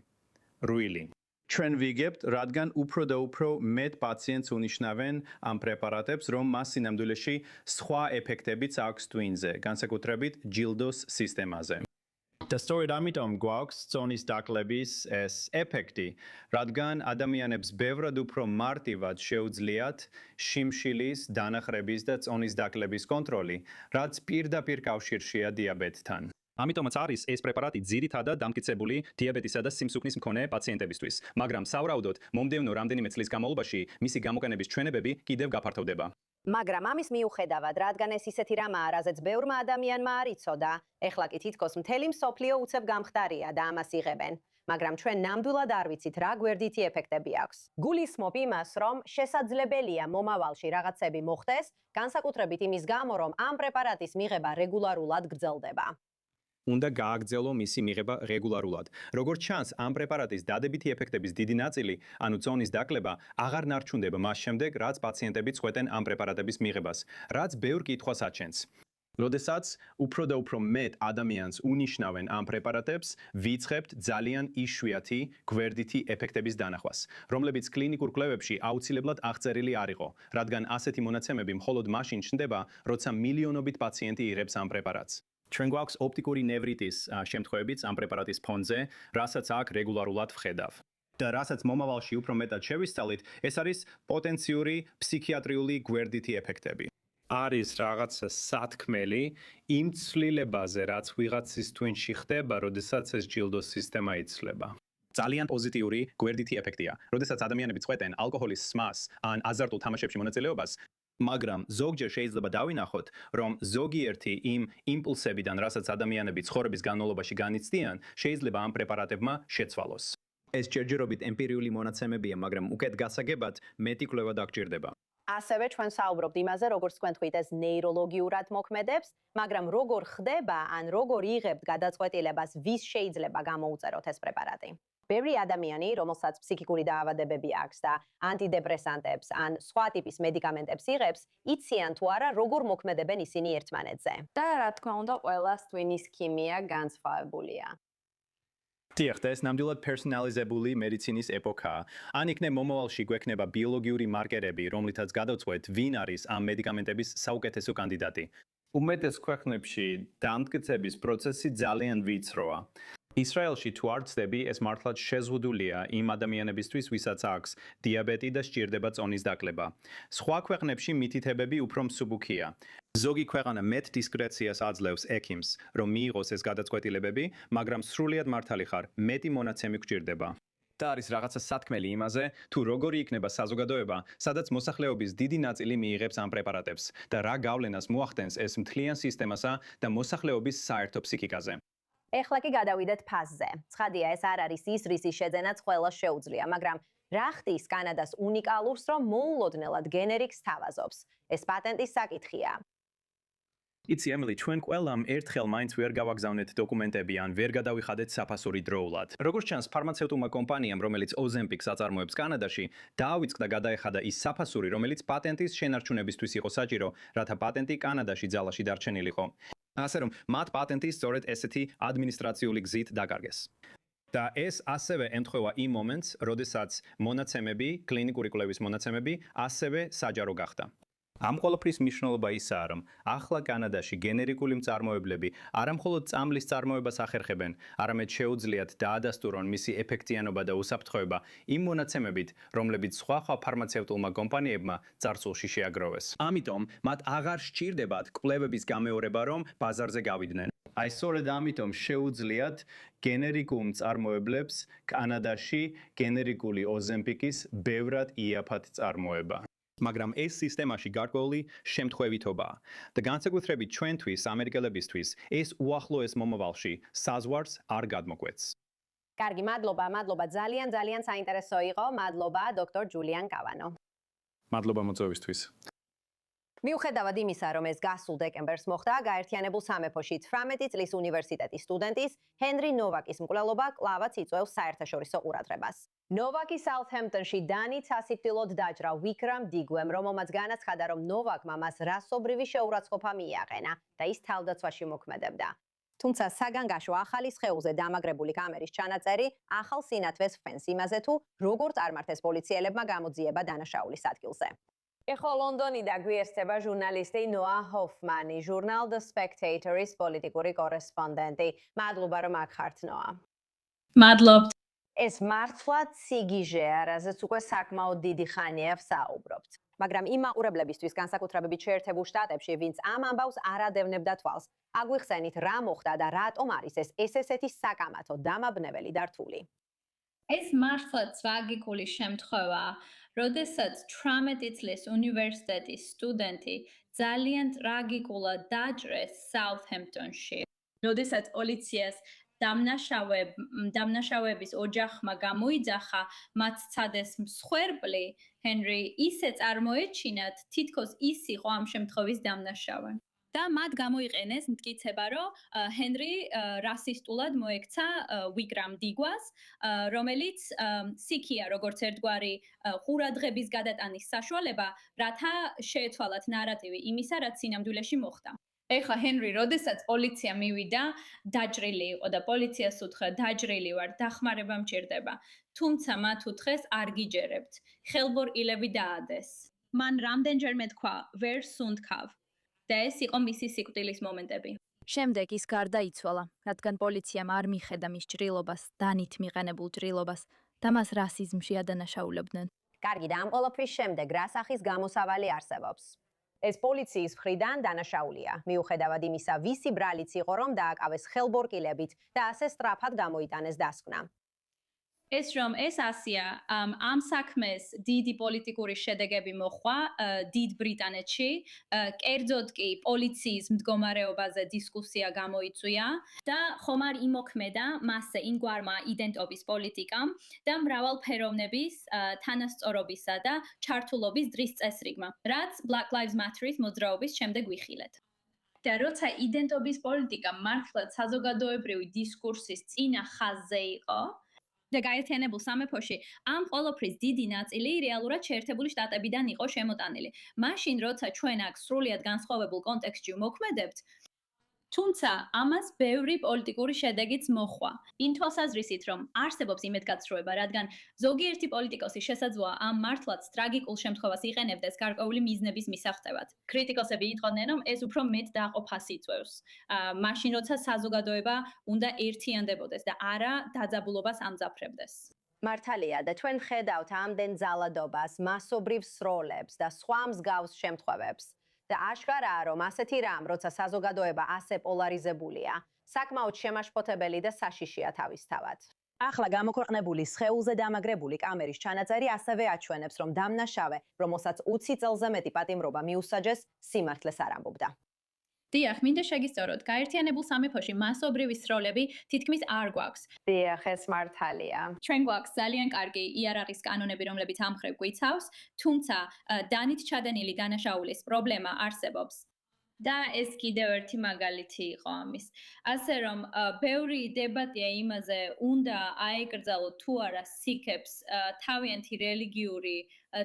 რუილი. ჩვენ ვიგებთ, რადგან უფრო და უფრო მეტ პაციენტს უნიშნავენ ამ პრეპარატებს, რომ მას სინამდვილეში სხვა ეფექტებიც აქვს ტვინზე, განსაკუთრებით ჯილდოს სისტემაზე. და სწორედ ამიტომ გვაქვს წონის დაკლების ეს ეფექტი, რადგან ადამიანებს ბევრად უფრო მარტივად შეუძლიათ შიმშილის, დანახრების და წონის დაკლების კონტროლი, რაც პირდაპირ კავშირშია დიაბეტთან. ამიტომაც არის ეს პრეპარატი ძირითადად დამტკიცებული დიაბეტისა და სიმსუქნის მქონე პაციენტებისთვის, მაგრამ სავარაუდოდ მომდევნო რამდენიმე წლის განმავლობაში მისი გამოყენების ჩვენებები კიდევ გაფართოვდება. მაგრამ ამის მიუხედავად, რადგან ეს ისეთი რამაა, რაზეც ბევრმა ადამიანმა არ იცოდა, ეხლა კი თითქოს მთელი მსოფლიო უცებ გამხდარია და ამას იღებენ. მაგრამ ჩვენ ნამდვილად არ ვიცით, რა გვერდითი ეფექტები აქვს. გულისხმობ იმას, რომ შესაძლებელია მომავალში რაღაცები მოხდეს, განსაკუთრებით იმის გამო, რომ ამ პრეპარატის მიღება რეგულარულად გრძელდება. უნდა გააგრძელო მისი მიღება რეგულარულად. როგორც ჩანს, ამ პრეპარატის დადებითი ეფექტების დიდი ნაწილი, ანუ წონის დაკლება, აღარ ნარჩუნდება მას შემდეგ, რაც პაციენტები წყვეტენ ამ პრეპარატების მიღებას, რაც ბევრ კითხვას აჩენს. როდესაც უფრო და უფრო მეტ ადამიანს უნიშნავენ ამ პრეპარატებს, ვიწყებთ ძალიან იშვიათი გვერდითი ეფექტების დანახვას, რომლებიც კლინიკურ კვლევებში აუცილებლად აღწერილი არ იყო, რადგან ასეთი მონაცემები მხოლოდ მაშინ ჩნდება, როცა მილიონობით პაციენტი იღებს ამ პრეპარატს. ჩვენ გვაქვს ოპტიკური ნევრიტის შემთხვევებიც ამ პრეპარატის ფონზე, რასაც აქ რეგულარულად ვხედავ. და რასაც მომავალში უფრო მეტად შევისწავლით, ეს არის პოტენციური ფსიქიატრიული გვერდითი ეფექტები. არის რაღაცა სათქმელი იმ ცვლილებაზე, რაც ვიღაცის twin-ში ხდება, როდესაც ეს ჯილდოს სისტემა იცვლება. ძალიან პოზიტიური გვერდითი ეფექტია. როდესაც ადამიანები წყვეტენ ალკოჰოლის სმას ან აზარტულ თამაშებში მონაწილეობას, მაგრამ ზოგჯერ შეიძლება დავინახოთ, რომ ზოგიერთი იმ იმპულსებიდან, რასაც ადამიანები ცხოვრების განმავლობაში განიცდიან, შეიძლება ამ პრეპარატებმა შეცვალოს. ეს ჯერჯერობით ემპირიული მონაცემებია, მაგრამ უკეთ გასაგებად მეტი კვლევა დაგჭირდება. ასევე ჩვენ საუბრობთ იმაზე, როგორც თქვენ თქვით, ეს ნეიროლოგიურად მოქმედებს, მაგრამ როგორ ხდება, ან როგორ იღებთ გადაწყვეტილებას, ვის შეიძლება გამოუწეროთ ეს პრეპარატი. ბევრი ადამიანი, რომელსაც ფსიქიკური დაავადებები აქვს და ანტიდეპრესანტებს ან სხვა ტიპის მედიკამენტებს იღებს, იციან თუ არა, როგორ მოქმედებენ ისინი ერთმანეთზე. და რა თქმა უნდა, ყველას ტვინის ქიმია განსხვავებულია. დიახ, ეს ნამდვილად პერსონალიზებული მედიცინის ეპოქაა. ან იქნებ მომავალში გვექნება ბიოლოგიური მარკერები, რომლითაც გადავწყვეტ, ვინ არის ამ მედიკამენტების საუკეთესო კანდიდატი. უმეტეს ქვეყნებში დამტკიცების პროცესი ძალიან ვიწროა. ისრაელში თუ არ ცდები, ეს მართლაც შეზღუდულია იმ ადამიანებისთვის, ვისაც აქვს დიაბეტი და სჭირდება წონის დაკლება. სხვა ქვეყნებში მითითებები უფრო მსუბუქია. ზოგი ქვეყანა მეტ დისკრეციას აძლევს ექიმს, რომ მიიღოს ეს გადაწყვეტილებები, მაგრამ სრულიად მართალი ხარ, მეტი მონაცემი გჭირდება. და არის რაღაცა სათქმელი იმაზე, თუ როგორი იქნება საზოგადოება, სადაც მოსახლეობის დიდი ნაწილი მიიღებს ამ პრეპარატებს და რა გავლენას მოახდენს ეს მთლიან სისტემასა და მოსახლეობის საერთო ფსიქიკაზე. ეხლა კი გადავიდეთ ფაზზე. ცხადია, ეს არ არის ის, რისი შეძენაც ყველას შეუძლია, მაგრამ რა ხდის კანადას უნიკალურს, რომ მოულოდნელად გენერიკს თავაზობს? ეს პატენტის საკითხია. იცი ემილი, ჩვენ ყველამ ერთხელ მაინც ვერ გავაგზავნეთ დოკუმენტები ან ვერ გადავიხადეთ საფასური დროულად. როგორც ჩანს, ფარმაცევტულმა კომპანიამ, რომელიც ოზემპიკს აწარმოებს კანადაში, დაავიწყდა გადაეხადა ის საფასური, რომელიც პატენტის შენარჩუნებისთვის იყო საჭირო, რათა პატენტი კანადაში ძალაში დარჩენილიყო. ასე რომ, მათ პატენტი სწორედ ესეთი ადმინისტრაციული გზით დაკარგეს. და ეს ასევე ემთხვევა იმ მომენტს, როდესაც მონაცემები, კლინიკური კვლევის მონაცემები ასევე საჯარო გახდა. ამ ყველაფრის მნიშვნელობა ისაა, რომ ახლა კანადაში გენერიკული მწარმოებლები არა მხოლოდ წამლის წარმოებას ახერხებენ, არამედ შეუძლიათ დაადასტურონ მისი ეფექტიანობა და უსაფრთხოება იმ მონაცემებით, რომლებიც სხვა ფარმაცევტულმა კომპანიებმა წარსულში შეაგროვეს. ამიტომ მათ აღარ სჭირდებათ კვლევების გამეორება, რომ ბაზარზე გავიდნენ. აი სწორედ ამიტომ შეუძლიათ გენერიკულ მწარმოებლებს კანადაში გენერიკული ოზემპიკის ბევრად იაფად წარმოება. მაგრამ ეს სისტემაში გარკვეული შემთხვევითობაა და განსაკუთრებით ჩვენთვის ამერიკელებისთვის ეს უახლოეს მომავალში საზღვარს არ გადმოგვეც. კარგი, მადლობა, ძალიან საინტერესო იყო. მადლობა დოქტორ ჯულიან კავანო. მადლობა მოწვევისთვის. მიუხედავად იმისა, რომ ეს გასულ დეკემბერს მოხდა, გაერთიანებულ სამეფოში 18 წლის უნივერსიტეტის სტუდენტის ჰენრი ნოვაკის მკვლელობა კლავაც იწვევს საერთაშორისო ყურადღებას. ნოვაკი საუთჰემპტონში დანით სასიკვდილოდ დაჭრა ვიკრამ დიგვემ, რომელმაც განაცხადა, რომ ნოვაკმა მას რასობრივი შეურაცხყოფა მიაყენა და ის თავდაცვაში მოქმედებდა. თუმცა საგანგაშო ახალი სხეულზე დამაგრებული კამერის ჩანაწერი ახალ სინათლეს ხვენს იმაზე, თუ როგორ წარმართეს პოლიციელებმა გამოძიება დანაშაულის ადგილზე. ეხლა ლონდონიდან გვიერთდება ჟურნალისტი ნოა ჰოფმანი, ჟურნალ The Spectator-ის პოლიტიკური კორესპონდენტი. მადლობა, რომ აქ ხართ, ნოა. მადლობთ. ეს მართლა ციგიჟეა, რაზეც უკვე საკმაოდ დიდი ხანია ვსაუბრობთ. მაგრამ იმ მაყურებლებისთვის განსაკუთრებით შეერთებულ შტატებში, ვინც ამ ამბავს არ ადევნებდა თვალს, აგვიხსენით რა მოხდა და რატომ არის ეს ესეთი საკამათო დამაბნეველი და რთული. ეს მართლა ტრაგიკული შემთხვევაა, როდესაც 18 წლის უნივერსიტეტის სტუდენტი ძალიან ტრაგიკულად დაჭრეს საუთჰემპტონში. როდესაც პოლიციას დამნაშავების ოჯახმა გამოიძახა, მათ სცადეს მსხვერპლი, ჰენრი ისე წარმოეჩინათ, თითქოს ის იყო ამ შემთხვევის დამნაშავე. და მათ გამოიყენეს მტკიცება, რომ ჰენრი რასისტულად მოექცა ვიკრამ დიგვას, რომელიც სიქია როგორც ერთგვარი ყურადღების გადატანის საშუალება, რათა შეეცვალათ ნარატივი იმისა, რაც სინამდვილეში მოხდა. ეხლა ჰენრი, როდესაც პოლიცია მივიდა, დაჭრილი იყო და პოლიციას უთხრა, დაჭრილი ვარ, დახმარება მჭირდება. თუმცა მათ უთხრეს, არ გიჯერებთ. ხელბორყილები დაადეს. მან რამდენჯერმე თქვა, ვერ სუნთქავ. და ეს იყო მისი სიკვდილის მომენტები. შემდეგ ის გარდაიცვალა, რადგან პოლიციამ არ მიხედა მის ჭრილობას, დანით მიყენებულ ჭრილობას და მას რასიზმში ადანაშაულებდნენ. კარგი, და ამ ყველაფრის შემდეგ რა სახის გამოსავალი არსებობს? ეს პოლიციის მხრიდან დანაშაულია, მიუხედავად იმისა, ვისი ბრალიც იყო, რომ დააკავეს ხელბორყილებით და ასე სწრაფად გამოიტანეს დასკვნა. ეს რომ ეს ასია ამ საქმეს დიდი პოლიტიკური შედეგები მოხდა დიდ ბრიტანეთში, კერძოდ კი პოლიციის მდგომარეობაზე დისკუსია გამოიწვია და ხომ არ იმოქმედა მასზე იმგვარმა იდენტობის პოლიტიკამ და მრავალფეროვნების თანასწორობისა და ჩართულობის დრის წესრიგმა, რაც Black Lives Matter-ის მოძრაობის შემდეგ ვიხილეთ. და როცა იდენტობის პოლიტიკა მართლაც საზოგადოებრივი დისკურსის წინა ხაზზე იყო, და გაერთიანებულ სამეფოში ამ ყველაფრის დიდი ნაწილი რეალურად შეერთებული შტატებიდან იყო შემოტანილი. მაშინ, როცა ჩვენ აქ სრულიად განსხვავებულ კონტექსტში მოქმედებთ, თუმცა ამას ბევრი პოლიტიკური შედეგიც მოჰყვა. იმ თვალსაზრისით, რომ არსებობს იმედგაცრუება, რადგან ზოგიერთი პოლიტიკოსი შესაძლოა ამ მართლაც ტრაგიკულ შემთხვევას იყენებდეს გარკვეული მიზნების მისაღწევად. კრიტიკოსები იტყვიან, რომ ეს უფრო მეტ დაყოფას იწვევს. მაშინ, როცა საზოგადოება უნდა ერთიანდებოდეს და არა დაძაბულობას ამძაფრებდეს. მართალია და ჩვენ ხედავთ ამდენ ძალადობას, მასობრივ სროლებს და სხვა მსგავს შემთხვევებს. და აშკარაა, რომ ასეთი რამ, როცა საზოგადოება ასე პოლარიზებულია, საკმაოდ შემაშფოთებელი და საშიშია თავისთავად. ახლა გამოქვეყნებული სხეულზე დამაგრებული კამერის ჩანაწერი ასევე აჩვენებს, რომ დამნაშავე, რომელსაც 20 წელზე მეტი პატიმრობა მიუსაჯეს, სიმართლეს არ ამბობდა. დიახ, მინდა შეგისწოროთ, გაერთიანებულ სამეფოში მასობრივი სროლები თითქმის არ გვაქვს. დიახ, ეს მართალია. ჩვენ გვაქვს ძალიან კარგი იარაღის კანონები, რომლებიც ამ მხრივ გვიცავს, თუმცა დანით ჩადენილი დანაშაულის პრობლემა არსებობს. და ეს კიდევ ერთი მაგალითი იყო ამის. ასე რომ, ბევრი დებატია იმაზე, უნდა აეკრძალოთ თუ არა სიქებს თავიანთი რელიგიური,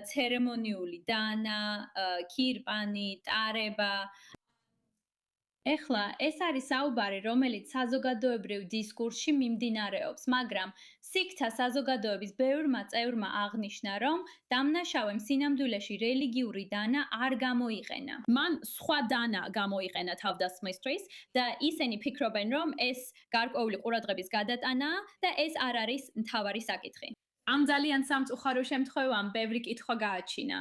ცერემონიული დანა, ქირპანი, ტარება. ეხლა ეს არის საუბარი, რომელიც საზოგადოებრივ დისკურსში მიმდინარეობს, მაგრამ სიქთა საზოგადოების ბევრმა წევრმა აღნიშნა, რომ დამნაშავემ სინამდვილეში რელიგიური დანა არ გამოიყენა. მან სხვა დანა გამოიყენა თავდასხმისთვის და ისინი ფიქრობენ, რომ ეს გარკვეული ყურადღების გადატანაა და ეს არ არის მთავარი საკითხი. ამ ძალიან სამწუხარო შემთხვევამ ბევრი კითხვა გააჩინა.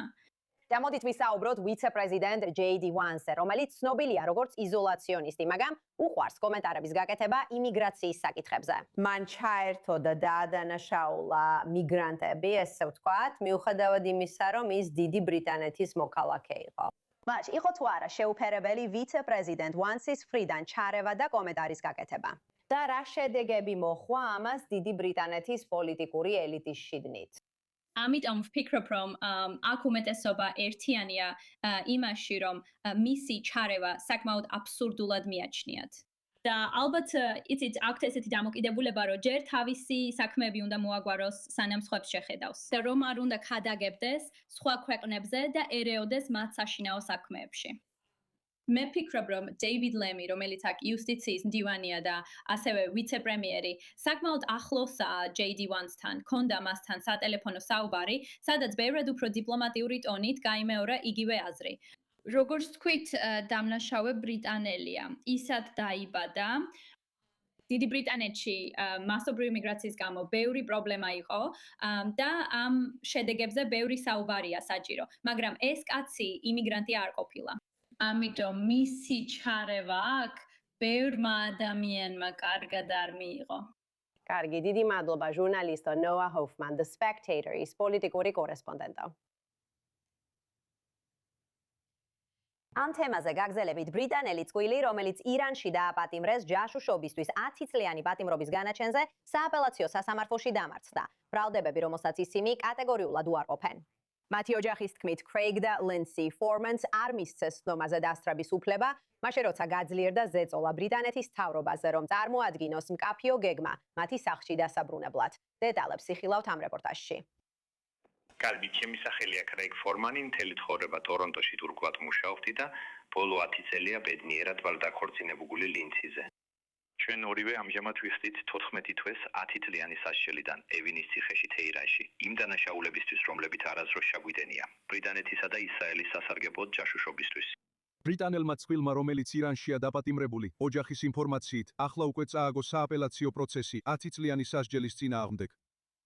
და მოდით ვისაუბროთ ვიცე-პრეზიდენტ JD Vance-ზე, რომელიც ცნობილია როგორც იზოლაციონისტი, მაგრამ უყვარს კომენტარების გაკეთება იმიგრაციის საკითხებზე. მან ჩაერთო და დაადანაშაულა მიგრანტები, ესე ვთქვათ, მიუხედავად იმისა, რომ ის დიდი ბრიტანეთის მოქალაქე იყო. მაშ იყო თუ არა შეუფერებელი ვიცე-პრეზიდენტ Vance-ის მხრიდან ჩარევა და კომენტარის გაკეთება. და რა შედეგები მოხდა ამას დიდი ბრიტანეთის პოლიტიკური ელიტის შიგნით. ამიტომ ვფიქრობ, რომ აქ უმეტესობა ერთიანია იმაში, რომ მისი ჩარევა საკმაოდ აბსურდულად მიაჩნიათ. და ალბათ იცით, აქვთ ესეთი დამოკიდებულება, რომ ჯერ თავისი საქმეები უნდა მოაგვაროს, სანამ სხვებს შეხედავს. და რომ არ უნდა ქადაგებდეს სხვა ქვეყნებზე და ერეოდეს მათ საშინაო საქმეებში. მე ვფიქრობ, რომ David Lammy, რომელიც აქ იუსტიციის მდივანია და ასევე ვიცე-პრემიერი, საკმაოდ ახლოსაა JD Vance-თან, ქონდა მასთან სატელეფონო საუბარი, სადაც ბევრად უფრო დიპლომატიური ტონით გაიმეორა იგივე აზრი. როგორც თქვით, დამნაშავე ბრიტანელია, ისად დაიბადა. დიდი ბრიტანეთში მასობრივი მიგრაციის გამო ბევრი პრობლემა იყო და ამ შედეგებზე ბევრი საუბარია საჭირო, მაგრამ ეს კაცი იმიგრანტი არ ყოფილა. ამიტომ მისი ჩარევა აქ ბევრმა ადამიანმა კარგად არ მიიღო. კარგი, დიდი მადლობა ჟურნალისტო Noah Hoffman, The Spectator-ის პოლიტიკური კორესპონდენტო. ამ თემაზე გაგზელებით ბრიტანელი წყვილი, რომელიც ირანში დააპატიმრეს ჯაშუშობისთვის 10 წლიანი პატიმრობის განაჩენზე, სააპელაციო სასამართლოში დამარცხდა. ბრალდებები, რომელსაც ისინი კატეგორიულად უარყოფენ. მათი ოჯახის თქმით, Craig და Lindsay Foreman-ს არ მისცეს ცნობაზე დასწრების უფლება, მაშინ როცა გაძლიერდა ზეწოლა ბრიტანეთის მთავრობაზე, რომ წარმოადგინოს მკაფიო გეგმა მათი სახლში დასაბრუნებლად. დეტალებს იხილავთ ამ რეპორტაჟში. კარგი, ჩემი სახელია Craig Foreman, მთელი ცხოვრება ტორონტოში თურქულად მუშაობდი და ბოლო 10 წელია ბედნიერად ვარ დაქორწინებული ლინციზე. ჩვენ ორივე ამჟამად ვიხდით 14 თვეს 10 წლიანი სასჯელიდან ევინის ციხეში თეირანში, იმ დანაშაულებისთვის, რომლებიც არასდროს შეგვიდენია, ბრიტანეთისა და ისრაელის სასარგებლოდ ჯაშუშობისთვის. ბრიტანელმა წყვილმა, რომელიც ირანშია დაპატიმრებული, ოჯახის ინფორმაციით, ახლა უკვე წააგო სააპელაციო პროცესი 10 წლიანი სასჯელის წინააღმდეგ.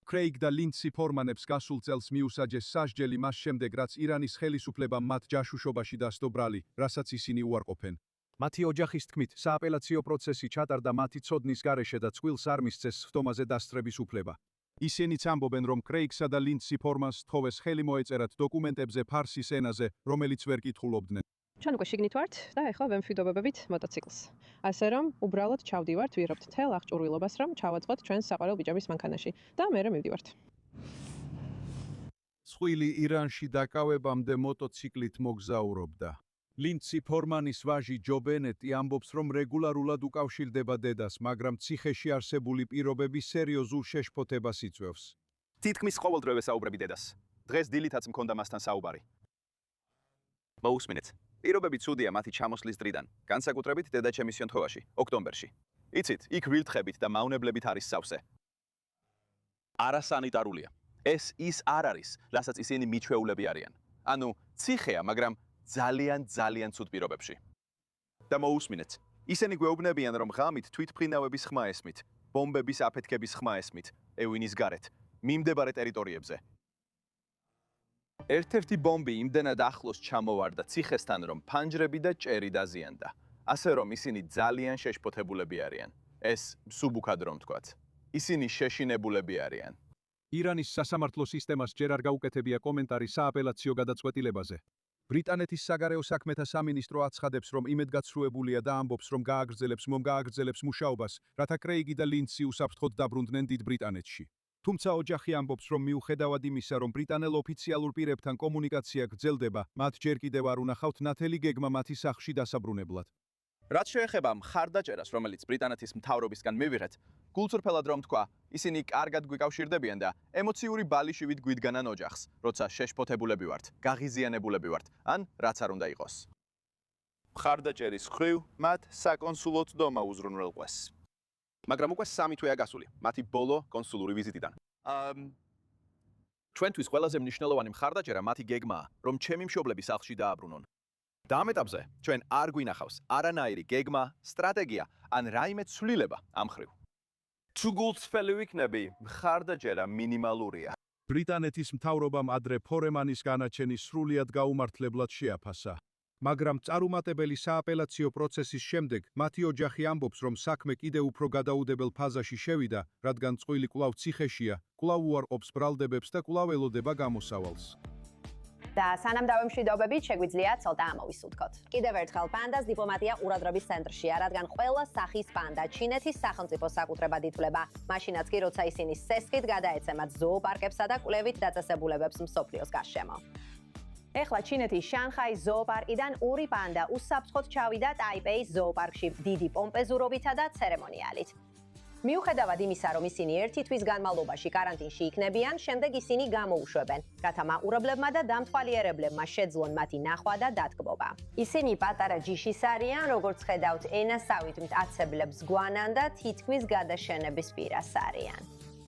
Craig და Lindsay Foreman-ებს გასულ წელს მიუსაჯეს სასჯელი მას შემდეგ, რაც ირანის ხელისუფლებამ მათ ჯაშუშობაში დასდო ბრალი, რასაც ისინი უარყოფენ. მათი ოჯახის თქმით, სააპელაციო პროცესი ჩატარდა მათი ცოდნის გარეშე და წყვილს არ მისცეს სხდომაზე დასწრების უფლება. ისინიც ამბობენ, რომ Craig-სა და Lindsay Foreman-ს თხოვეს ხელი მოეწერათ დოკუმენტებზე ფარსის ენაზე, რომელიც ვერ კითხულობდნენ. ჩვენ უკვე შიგნით ვართ და ეხლა ვემშვიდობებებით მოტოციკლს. ასე რომ, უბრალოდ ჩავდივართ, ვიღებთ თელ აღჭურვილობას, რომ ჩავაწყოთ ჩვენს საყვარელ ბიჭების მანქანაში და მერე მივდივართ. წყვილი ირანში დაკავებამდე მოტოციკლით მოგზაურობდა. Lindsay Foreman-ის ვაჟი ჯო ბენეტი ამბობს, რომ რეგულარულად უკავშირდება დედას, მაგრამ ციხეში არსებული პირობები სერიოზულ შეშფოთებას იწვევს. თითქმის ყოველდღიურე საუბრები დედას. დღეს დილითაც მქონდა მასთან საუბარი. მოусმინეთ. პირობები ცუდია მათი ჩამოსვლის დრიდან, განსაკუთრებით დედაჩემის შემთხვევაში, ოქტომბერში. იცით, იქ ვილთხებით და მავნებლებით არის სავსე. არასანიტარულია. ეს ის არ არის, რასაც ისინი მიჩვეულები არიან. ანუ, ციხეა, მაგრამ ძალიან ცუდ პირობებში. და მოусმინეთ. ისინი გვეუბნებიან, რომ ღამით თვითმფრინავების ხმა ესმით, ბომბების აფეთქების ხმა ესმით, ევინის გარეთ, მიმდებარე ტერიტორიებზე. ერთ-ერთი ბომბი იმდენად ახლოს ჩამოვარდა ციხესთან, რომ ფანჯრები და ჭერი დაზიანდა. ასე რომ ისინი ძალიან შეშფოთებულები არიან. ეს მსუბუქად რომ ვთქვათ. ისინი შეშინებულები არიან. ირანის სასამართლო სისტემას ჯერ არ გაუკეთებია კომენტარი სააპელაციო გადაწყვეტილებაზე. ბრიტანეთის საგარეო საქმეთა სამინისტრო აცხადებს, რომ იმედგაცრუებულია და ამბობს, რომ გააგრძელებს მუშაობას, რათა Craig და Lindsay უსაფრთხოდ დაბრუნდნენ დიდ ბრიტანეთში. თუმცა ოჯახი ამბობს, რომ მიუხედავად იმისა, რომ ბრიტანელ ოფიციალურ პირებთან კომუნიკაცია გრძელდება, მათ ჯერ კიდევ არ უნახავთ ნათელი გეგმა მათი სახლში დასაბრუნებლად. რაც შეეხება მხარდაჭერას, რომელიც ბრიტანეთის მთავრობისგან მივიღეთ, გულწრფელად რომ თქვა, ისინი კარგად გვიკავშირდებიან და ემოციური ბალიშივით გვიდგანან ოჯახს, როცა შეშფოთებულები ვართ, გაღიზიანებულები ვართ, ან რაც არ უნდა იყოს. მხარდაჭერის ხრივ მათ საკონსულო წდომა უზრუნველყვეს. მაგრამ უკვე 3 თვეა გასული, მათი ბოლო კონსულური ვიზიტიდან. ჩვენთვის ყველაზე მნიშვნელოვანი მხარდაჭერა მათი გეგმაა, რომ ჩემი მშობლები სახლში დააბრუნონ. და ამ ეტაპზე ჩვენ არ გვინახავს არანაირი გეგმა, სტრატეგია ან რაიმე ცვლილება ამ ხრივ. თუ გულწრფელი ვიქნები, მხარდაჭერა მინიმალურია. ბრიტანეთის მთავრობამ ადრე ფორემანის განაჩენი სრულიად გაუმართლებლად შეაფასა. მაგრამ წარუმატებელი სააპელაციო პროცესის შემდეგ მათი ოჯახი ამბობს, რომ საქმე კიდევ უფრო გადაუდებელ ფაზაში შევიდა, რადგან წყვილი კვლავ ციხეშია, კვლავ უარყოფს ბრალდებებს და კვლავ ელოდება გამოსავალს. და სანამ დავემშვიდობებით, შეგვიძლია ცოტა ამოვისურვოთ. კიდევ ერთხელ პანდას დიპლომატია ყურადღების ცენტრშია, რადგან ყველა სახის პანდა ჩინეთის სახელმწიფო საკუთრებად ითვლება. მაშინაც კი, როცა ისინი სესხით გადაეცემათ ზოოპარკებსა და კვლევით დაწესებულებებს მსოფლიოს გარშემო. ეხლა ჩინეთის შანხაის ზოოპარკიდან ორი პანდა უსაფრთხოდ ჩავიდა ტაიპეის ზოოპარკში დიდი პომპეზურობითა და ცერემონიალით. მიუხედავად იმისა, რომ ისინი ერთი თვის განმავლობაში კარანტინში იქნებიან, შემდეგ ისინი გამოუშვებენ, რათა მაყურებლებმა და დამთვალიერებლებმა შეძლონ მათი ნახვა და დათკბობა. ისინი პატარა ჯიშის არიან, როგორც ხედავთ, ენასავით მტაცებლებს გვანან და თითქმის გადაშენების პირას არიან.